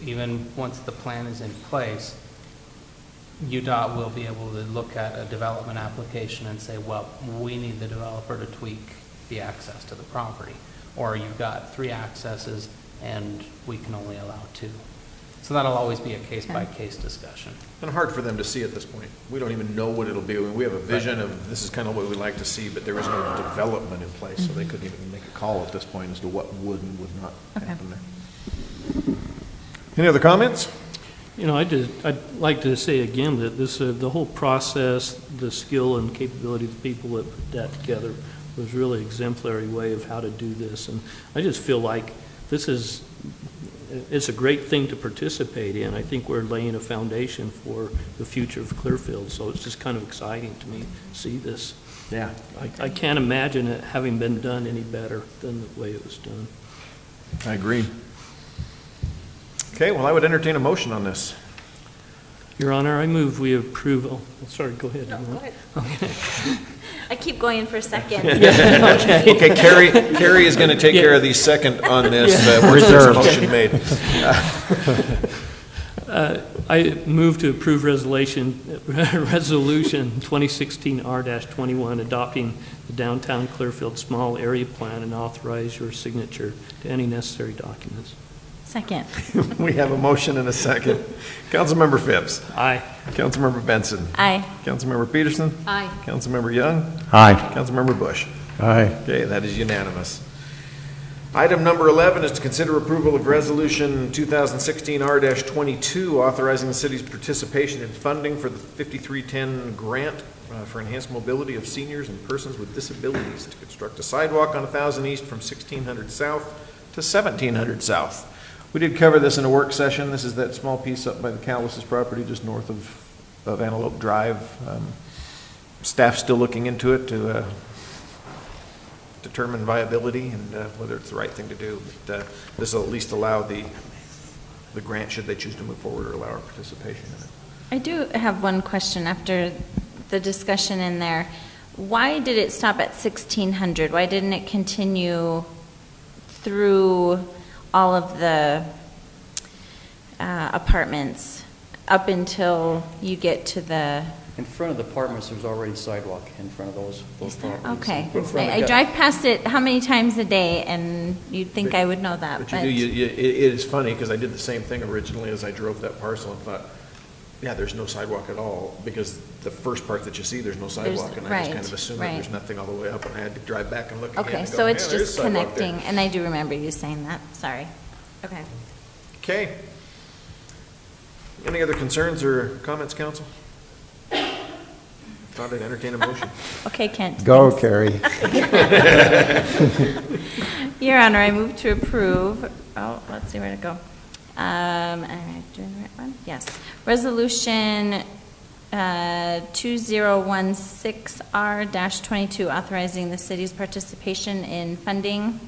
Even once the plan is in place, UDOT will be able to look at a development application and say, well, we need the developer to tweak the access to the property. Or you've got 3 accesses and we can only allow 2. So that'll always be a case-by-case discussion. And hard for them to see at this point. We don't even know what it'll be. We have a vision of this is kind of what we'd like to see, but there is no development in place, so they couldn't even make a call at this point as to what would and would not happen there. Any other comments? I'd like to say again that the whole process, the skill and capability of the people that put that together was really an exemplary way of how to do this. And I just feel like it's a great thing to participate in. I think we're laying a foundation for the future of Clearfield, so it's just kind of exciting to me to see this. Yeah. I can't imagine it having been done any better than the way it was done. I agree. Okay, well, I would entertain a motion on this. Your Honor, I move we approve. Oh, sorry, go ahead. No, go ahead. Okay. I keep going for second. Okay, Carrie is going to take care of the second on this. Once there's a motion made. I move to approve resolution 2016-R-21 adopting the downtown Clearfield small area plan and authorize your signature to any necessary documents. Second. We have a motion and a second. Councilmember Phipps. Aye. Councilmember Benson. Aye. Councilmember Peterson. Aye. Councilmember Young. Aye. Councilmember Bush. Aye. Okay, that is unanimous. Item number 11 is to consider approval of Resolution 2016-R-22, authorizing the city's participation in funding for the 5310 grant for enhanced mobility of seniors and persons with disabilities to construct a sidewalk on 1000 East from 1600 South to 1700 South. We did cover this in a work session. This is that small piece up by the Callis's property just north of Antelope Drive. Staff's still looking into it to determine viability and whether it's the right thing to do. But this will at least allow the grant, should they choose to move forward, or allow our participation in it. I do have one question after the discussion in there. Why did it stop at 1600? Why didn't it continue through all of the apartments up until you get to the... In front of the apartments, there's already sidewalk in front of those properties. Okay. I drive past it how many times a day, and you'd think I would know that. But it is funny, because I did the same thing originally as I drove that parcel and thought, yeah, there's no sidewalk at all, because the first part that you see, there's no sidewalk, and I just kind of assumed that there's nothing all the way up, and I had to drive back and look again. Okay, and so go, it's there's just sidewalk connecting, there. and I do remember you saying that. Sorry. Okay. Okay. Any other concerns or comments, council? Thought I'd entertain a motion. Okay, Kent. Go, thanks. Carrie. Your Honor, I move to approve. Oh, let's see where to go. Am I doing the right one? Yes. Resolution 2016R-22, authorizing the city's participation in funding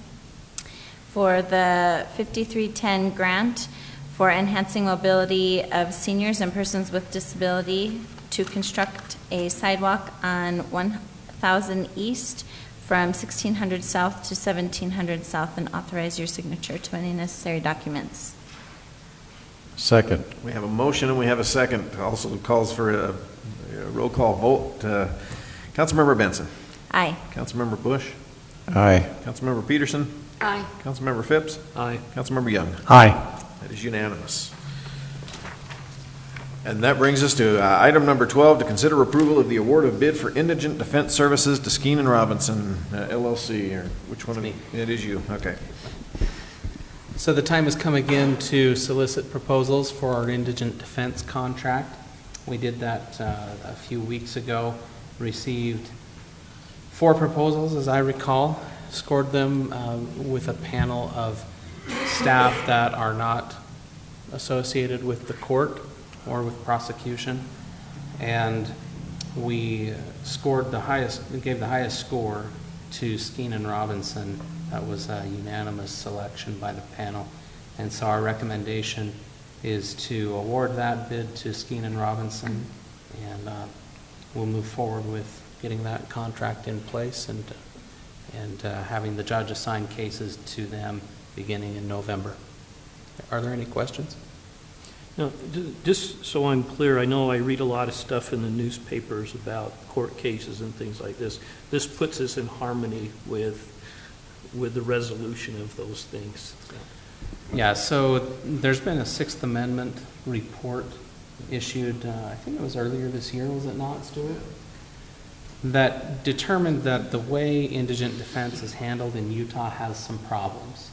for the 5310 grant for enhancing mobility of seniors and persons with disability to construct a sidewalk on 1000 East from 1600 South to 1700 South, and authorize your signature to any necessary documents. Second. We have a motion and we have a second. Also calls for a roll call vote. Councilmember Benson. Aye. Councilmember Bush. Aye. Councilmember Peterson. Aye. Councilmember Phipps. Aye. Councilmember Young. Aye. That is unanimous. And that brings us to item number 12, to consider approval of the award of bid for indigent defense services to Skeen and Robinson LLC. Or which one? Me. It is you. Okay. So the time has come again to solicit proposals for our indigent defense contract. We did that a few weeks ago, received 4 proposals, as I recall, scored them with a panel of staff that are not associated with the court or with prosecution, and we scored the highest, we gave the highest score to Skeen and Robinson. That was a unanimous selection by the panel, and so our recommendation is to award that bid to Skeen and Robinson, and we'll move forward with getting that contract in place and having the judge assign cases to them beginning in November. Are there any questions? No, just so I'm clear, I know I read a lot of stuff in the newspapers about court cases and things like this. This puts us in harmony with the resolution of those things. Yeah, so there's been a Sixth Amendment report issued, I think it was earlier this year, was it not, Stuart? That determined that the way indigent defense is handled in Utah has some problems.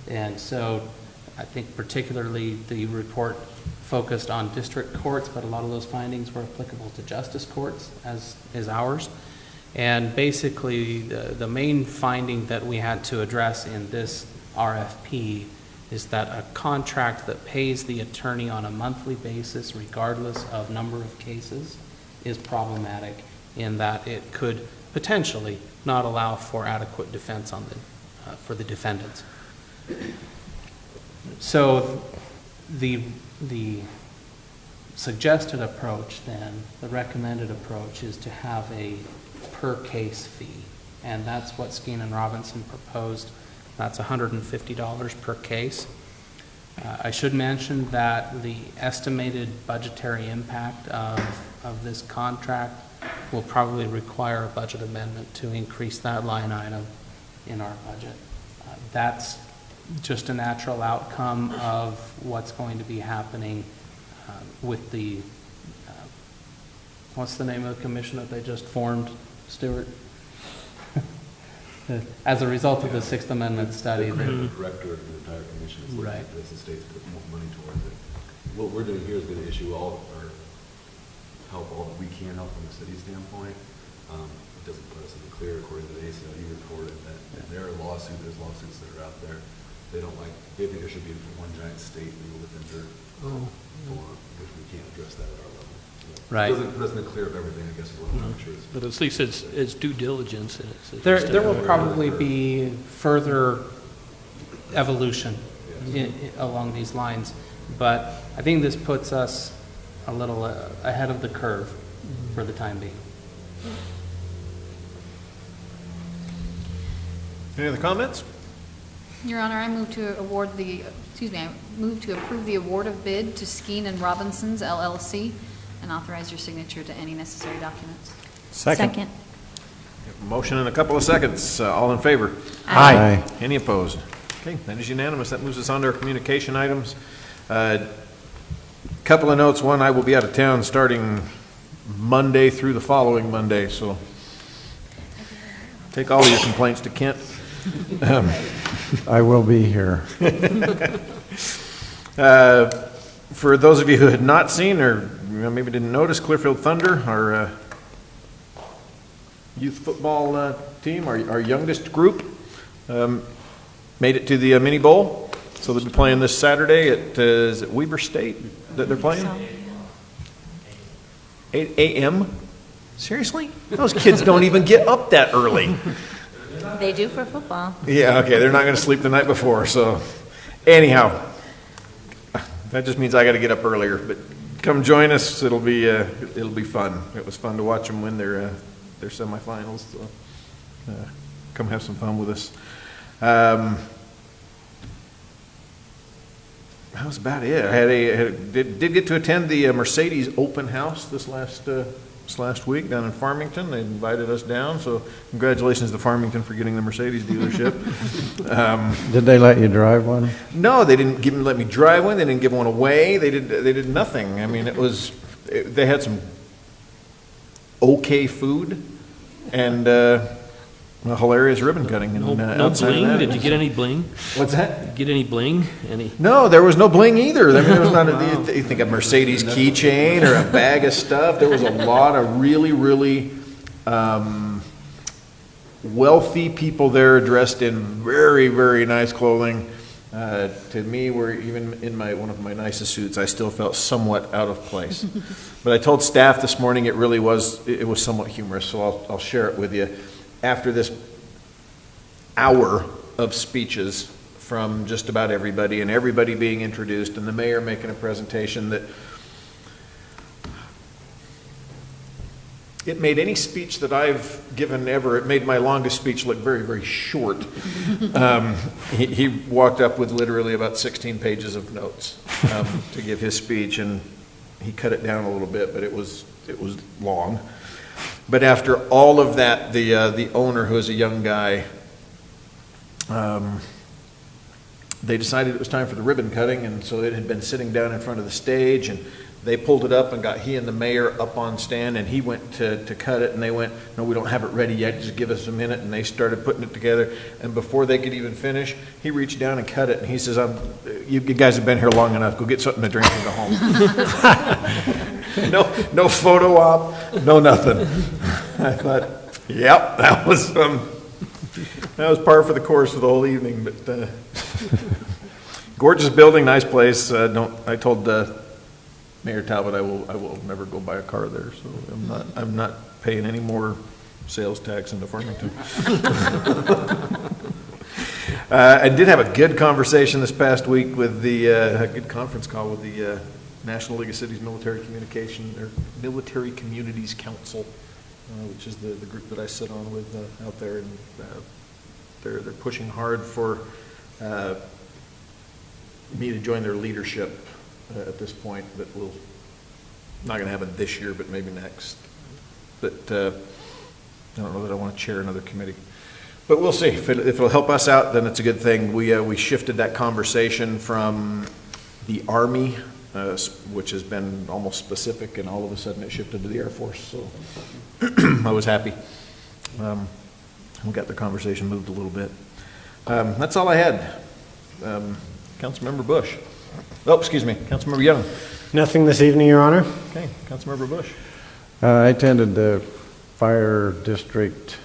And so I think particularly the report focused on district courts, but a lot of those findings were applicable to justice courts, as is ours. And basically, the main finding that we had to address in this RFP is that a contract that pays the attorney on a monthly basis, regardless of number of cases, is problematic in that it could potentially not allow for adequate defense on for the defendants. So the suggested approach then, the recommended approach, is to have a per case fee, and that's what Skeen and Robinson proposed. That's $150 per case. I should mention that the estimated budgetary impact of this contract will probably require a budget amendment to increase that line item in our budget. That's just a natural outcome of what's going to be happening with the, what's the name of the commission that they just formed, Stuart? As a result of the Sixth Amendment study. The director of the entire commission is looking Right. at this, the state's put more money towards it. What we're doing here is going to issue all, or help all that we can help from the city standpoint. It doesn't put us in the clear according to the ACLU report, and that their lawsuit, there's lawsuits that are out there. They don't like, they think there should be one giant state legal defender form, which we can't address that at our level. So Right. It doesn't put us in the clear of everything, I guess, is what I'm trying to make sure. But at least it's due diligence. And There will probably be further evolution along these lines, but I think this puts us a little ahead of the curve for the time being. Any other comments? Your Honor, I move to award the, I move to approve the award of bid to Skeen and Robinson's LLC and authorize your signature to any necessary documents. Second. Motion in a couple of seconds. All in favor? Aye. Any opposed? Okay, that is unanimous. That moves us on to our communication items. Couple of notes. One, I will be out of town starting Monday through the following Monday, so take all of your complaints to Kent. I will be here. For those of you who had not seen or maybe didn't notice, Clearfield Thunder, our youth football team, our youngest group, made it to the mini bowl. So they'll be playing this Saturday at is it Weber State that they're playing? 8 a.m.? Seriously? Those kids don't even get up that early. They do for football. Yeah, okay, they're not going to sleep the night before, so anyhow, that just means I got to get up earlier. But come join us; it'll be fun. It was fun to watch them win their semifinals. So come have some fun with us. That was about it. I did get to attend the Mercedes open house this last week down in Farmington. They invited us down, so congratulations to Farmington for getting the Mercedes dealership. Did they let you drive one? No, they didn't let me drive one. They didn't give one away. They did nothing. I mean, they had some okay food and a hilarious ribbon cutting. No outside of bling? that, Did you get any bling? What's that? Did you get any bling? No, there was no bling either. I mean, there was not you think a Mercedes keychain or a bag of stuff. There was a lot of really, really wealthy people there dressed in very, very nice clothing. To me, where even in one of my nicest suits, I still felt somewhat out of place. But I told staff this morning it was somewhat humorous, so I'll share it with you. After this hour of speeches from just about everybody and everybody being introduced and the mayor making a presentation that it made any speech that I've given ever, it made my longest speech look very, very short. He walked up with literally about 16 pages of notes to give his speech, and he cut it down a little bit, but it was long. But after all of that, the owner, who is a young guy, they decided it was time for the ribbon cutting, and so it had been sitting down in front of the stage, and they pulled it up and got he and the mayor up on stand, and he went to cut it, and they went, "No, we don't have it ready yet, just give us a minute," and they started putting it together, and before they could even finish, he reached down and cut it, and he says, you guys have been here long enough, go get something to drink and go home. No photo op, no nothing. I thought, yep, that was par for the course for the whole evening, but gorgeous building, nice place. I told Mayor Talbot I will never go buy a car there, so I'm not paying any more sales tax into Farmington. I did have a good conversation this past week with a good conference call with the National League of Cities Military Communities Council, which is the group that I sit on with out there, and they're pushing hard for me to join their leadership at this point. That will not going to happen this year, but maybe next. But I don't know that I want to chair another committee. But we'll see. If it'll help us out, then it's a good thing. We shifted that conversation from the Army, which has been almost specific, and all of a sudden it shifted to the Air Force. So I was happy. We got the conversation moved a little bit. That's all I had. Councilmember Bush. Oh, excuse me, Councilmember Young. Nothing this evening, Your Honor. Okay, Councilmember Bush. I attended the fire district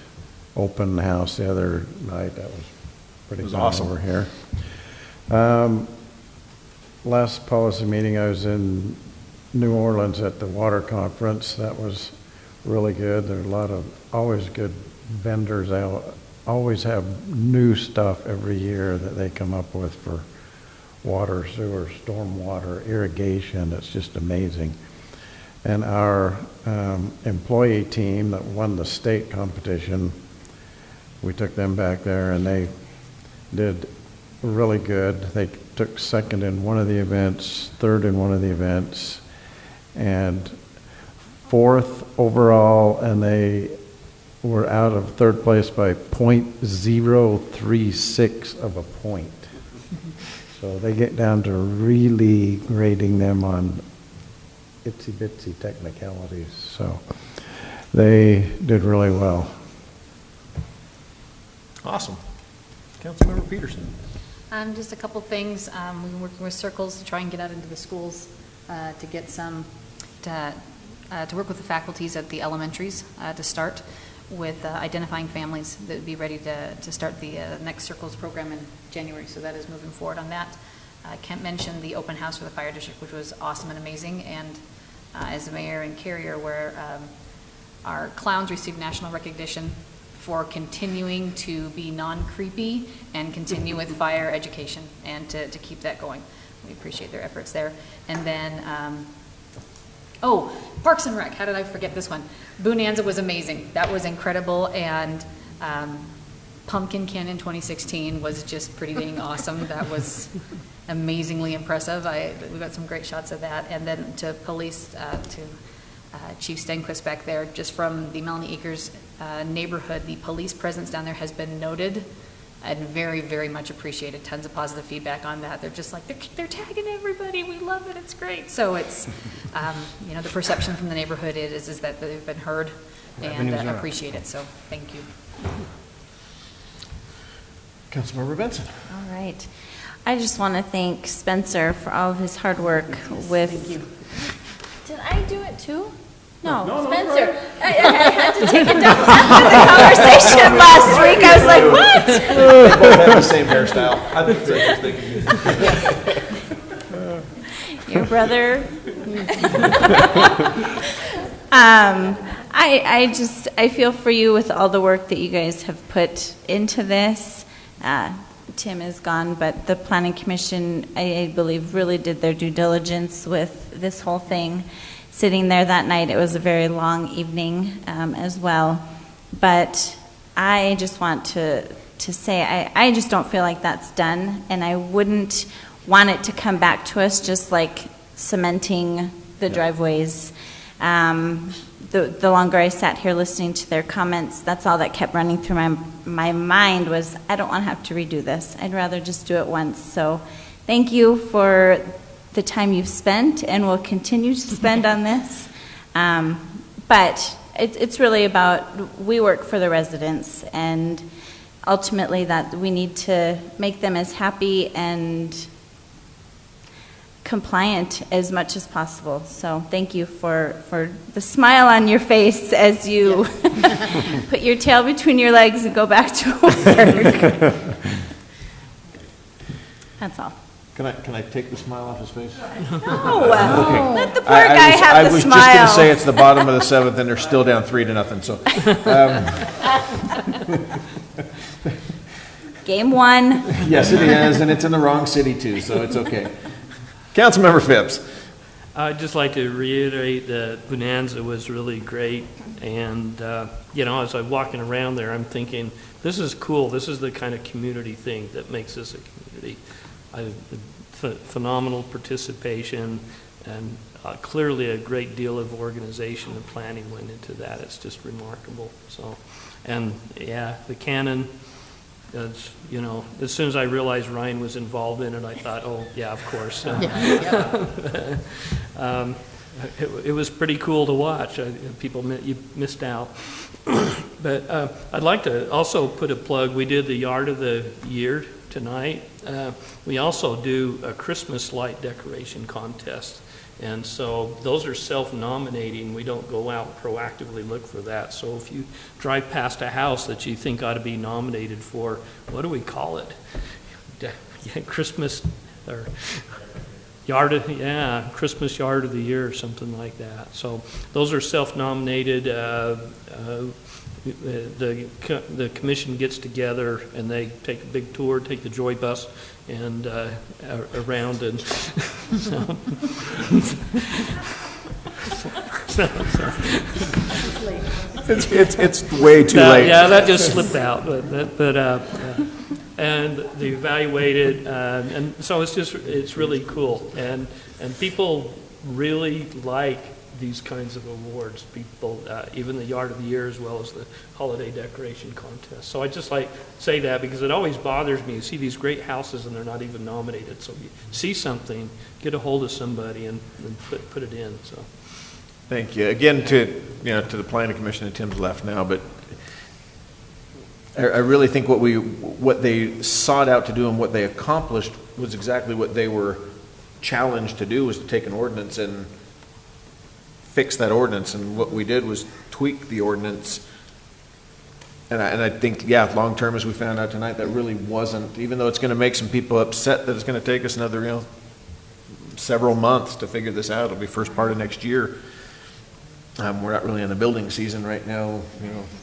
open house the other night. That was pretty fun awesome over here. Last policy meeting, I was in New Orleans at the water conference. That was really good. There are a lot of always good vendors. They always have new stuff every year that they come up with for water, sewer, stormwater, irrigation. It's just amazing. And our employee team that won the state competition, we took them back there and they did really good. They took second in one of the events, third in one of the events, and fourth overall, and they were out of third place by 0.036 of a point. So they get down to really grading them on itsy bitsy technicalities. So they did really well. Awesome. Councilmember Peterson. Just a couple things. We've been working with Circles to try and get out into the schools to get some, to work with the faculties at the elementaries to start with identifying families that would be ready to start the next Circles program in January. So that is moving forward on that. Kent mentioned the open house for the fire district, which was awesome and amazing. And as mayor and Carrie are aware, our clowns received national recognition for continuing to be non-creepy and continue with fire education and to keep that going. We appreciate their efforts there. And then, Parks and Rec, how did I forget this one? Bonanza was amazing. That was incredible. And Pumpkin Cannon 2016 was just pretty dang awesome. That was amazingly impressive. We got some great shots of that. And then to police, to Chief Stenquist back there, just from the Melanie Acres neighborhood, the police presence down there has been noted and very, very much appreciated. Tons of positive feedback on that. They're just like, they're tagging everybody. We love it. It's great. So it's, the perception from the neighborhood is that they've been heard and appreciate it. So thank you. Councilmember Benson. All right. I just want to thank Spencer for all of his hard work with. Thank you. Did I do it too? No, Spencer. I had to take it down after the conversation last week. I was like, what? They both have the same hairstyle. I think Your brother. I feel for you with all the work that you guys have put into this. Tim is gone, but the Planning Commission, I believe, really did their due diligence with this whole thing. Sitting there that night, it was a very long evening as well. But I just want to say, I just don't feel like that's done, and I wouldn't want it to come back to us just like cementing the driveways. The longer I sat here listening to their comments, that's all that kept running through my mind was, I don't want to have to redo this. I'd rather just do it once. So thank you for the time you've spent and will continue to spend on this. But it's really about, we work for the residents, and ultimately that we need to make them as happy and compliant as much as possible. So thank you for the smile on your face as you put your tail between your legs and go back to work. That's all. Can I take the smile off his face? No. Let the poor guy have the smile. I was just going to say it's the bottom of the seventh, and they're still down 3-0. So, Game 1. Yes, it is, and it's in the wrong city too, so it's okay. Councilmember Phipps. I'd just like to reiterate that Bonanza was really great, and as I'm walking around there, I'm thinking, this is cool. This is the kind of community thing that makes this a community. Phenomenal participation, and clearly a great deal of organization and planning went into that. It's just remarkable. So, and yeah, the cannon. As soon as I realized Ryan was involved in it, I thought, oh yeah, of course. It was pretty cool to watch. You missed out. But I'd like to also put a plug. We did the Yard of the Year tonight. We also do a Christmas light decoration contest. And so those are self-nominating. We don't go out and proactively look for that. So if you drive past a house that you think ought to be nominated for, what do we call it? Christmas or Christmas Yard of the Year or something like that. So those are self-nominated. The commission gets together and they take a big tour, take the Joy Bus and around, and it's way too late. Yeah, that just slipped out. And they evaluate it, and so it's really cool, and people really like these kinds of awards. People, even the Yard of the Year as well as the Holiday Decoration Contest. So I just like say that because it always bothers me. You see these great houses and they're not even nominated. So you see something, get a hold of somebody and put it in. So. Thank you again to the Planning Commission. And Tim's left now, but I really think what they sought out to do and what they accomplished was exactly what they were challenged to do, was to take an ordinance and fix that ordinance. And what we did was tweak the ordinance. And I think, long term, as we found out tonight, that really wasn't, even though it's going to make some people upset that it's going to take us another several months to figure this out. It'll be first part of next year. We're not really in the building season right now,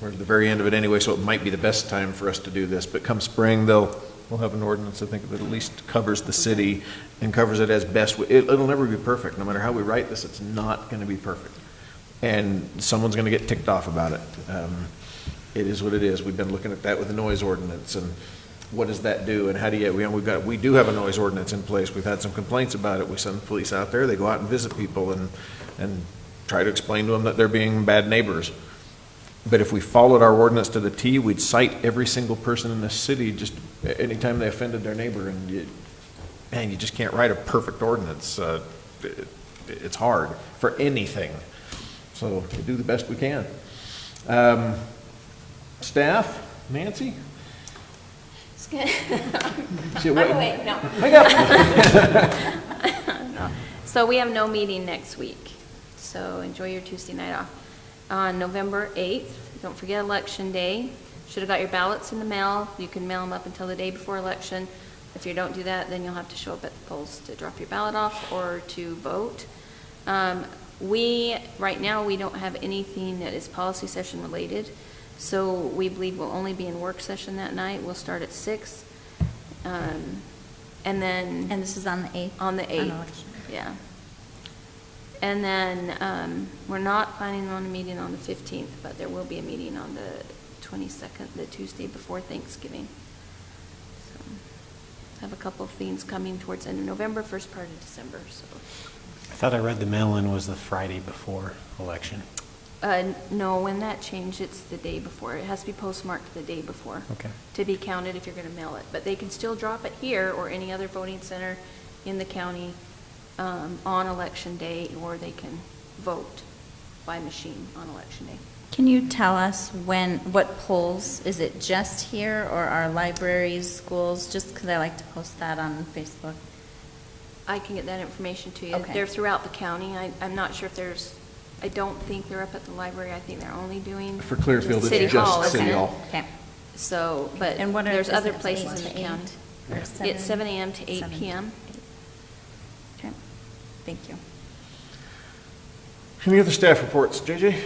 we're at the very end of it anyway, so it might be the best time for us to do this. But come spring, we'll have an ordinance, I think, that at least covers the city and covers it as best. It'll never be perfect. No matter how we write this, it's not going to be perfect. And someone's going to get ticked off about it. It is what it is. We've been looking at that with the noise ordinance, and what does that do, and how do you, we do have a noise ordinance in place. We've had some complaints about it. We send the police out there, they go out and visit people and try to explain to them that they're being bad neighbors. But if we followed our ordinance to the T, we'd cite every single person in the city just anytime they offended their neighbor, and you just can't write a perfect ordinance. It's hard for anything. So we do the best we can. Staff, Nancy? Wait, no. Hang up. No. So we have no meeting next week. So enjoy your Tuesday night off. On November 8th, don't forget Election Day. Should have got your ballots in the mail. You can mail them up until the day before election. If you don't do that, then you'll have to show up at the polls to drop your ballot off or to vote. Right now, we don't have anything that is policy session related. So we believe we'll only be in work session that night. We'll start at 6. And this is on the 8th? On the 8th, election. yeah. And then we're not planning on a meeting on the 15th, but there will be a meeting on the 22nd, the Tuesday before Thanksgiving. So have a couple of things coming towards the end of November, first part of December. So. I thought I read the mail-in was the Friday before election. No, when that changed, it's the day before. It has to be postmarked the day before. Okay. To be counted if you're going to mail it. But they can still drop it here or any other voting center in the county on election day, or they can vote by machine on election day. Can you tell us what polls? Is it just here, or our libraries, schools? Just because I like to post that on Facebook. I can get that information to you. Okay. They're throughout the county. I'm not sure if there's, I don't think they're up at the library. I think they're only doing For Clearfield, it's City just Hall, City isn't it? Hall. Okay. So, but And what are- there's is other it places in the 8 county. or It's 7 a.m. to 8 7 p.m. Okay. Thank you. Any other staff reports? JJ?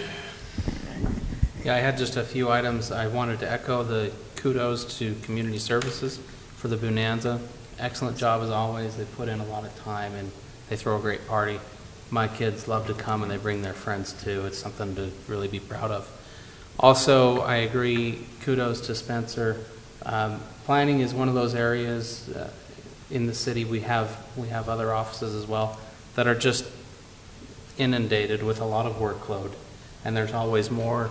Yeah, I had just a few items. I wanted to echo the kudos to Community Services for the Bonanza. Excellent job as always. They put in a lot of time and they throw a great party. My kids love to come and they bring their friends too. It's something to really be proud of. Also, I agree, kudos to Spencer. Planning is one of those areas in the city. We have other offices as well that are just inundated with a lot of workload, and there's always more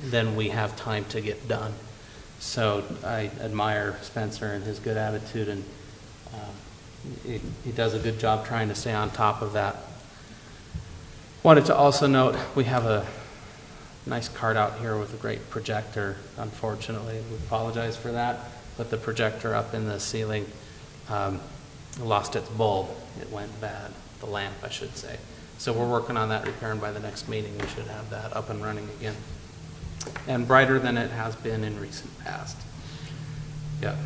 than we have time to get done. So I admire Spencer and his good attitude, and he does a good job trying to stay on top of that. Wanted to also note we have a nice card out here with a great projector. Unfortunately, we apologize for that, but the projector up in the ceiling lost its bulb. It went bad, the lamp I should say. So we're working on that repair, and by the next meeting we should have that up and running again. And brighter than it has been in recent past. Yeah.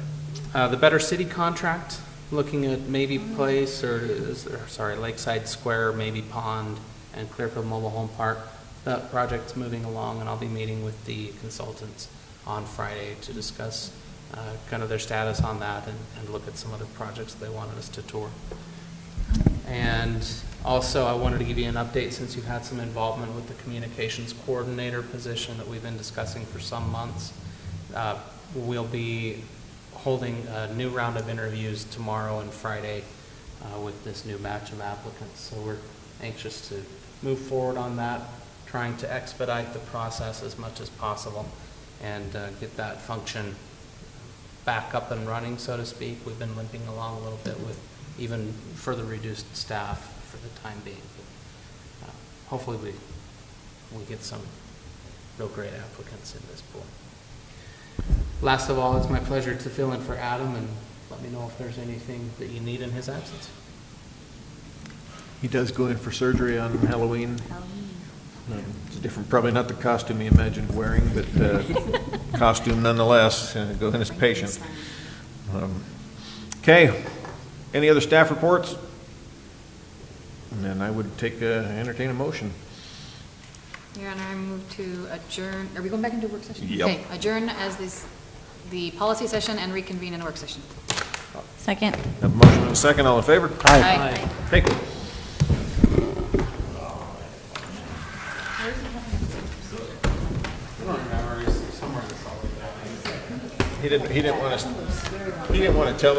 The Better City contract, looking at Maybe Place, Lakeside Square, Maybe Pond, and Clearfield Mobile Home Park. That project's moving along, and I'll be meeting with the consultants on Friday to discuss kind of their status on that and look at some other projects they wanted us to tour. And also, I wanted to give you an update since you've had some involvement with the communications coordinator position that we've been discussing for some months. We'll be holding a new round of interviews tomorrow and Friday with this new batch of applicants. So we're anxious to move forward on that, trying to expedite the process as much as possible and get that function back up and running, so to speak. We've been limping along a little bit with even further reduced staff for the time being. But, hopefully we get some real great applicants in this pool. Last of all, it's my pleasure to fill in for Adam, and let me know if there's anything that you need in his absence. He does go in for surgery on Halloween. It's different, probably not the costume he imagined wearing, but costume nonetheless. Go in as patient. Okay. Any other staff reports? And then I would entertain a motion. Your Honor, I move to adjourn, are we going back into work session? Yep. Okay, adjourn as the policy session and reconvene in work session. Second. Have a motion and a second, all in favor? Aye. Thank you. He didn't want to tell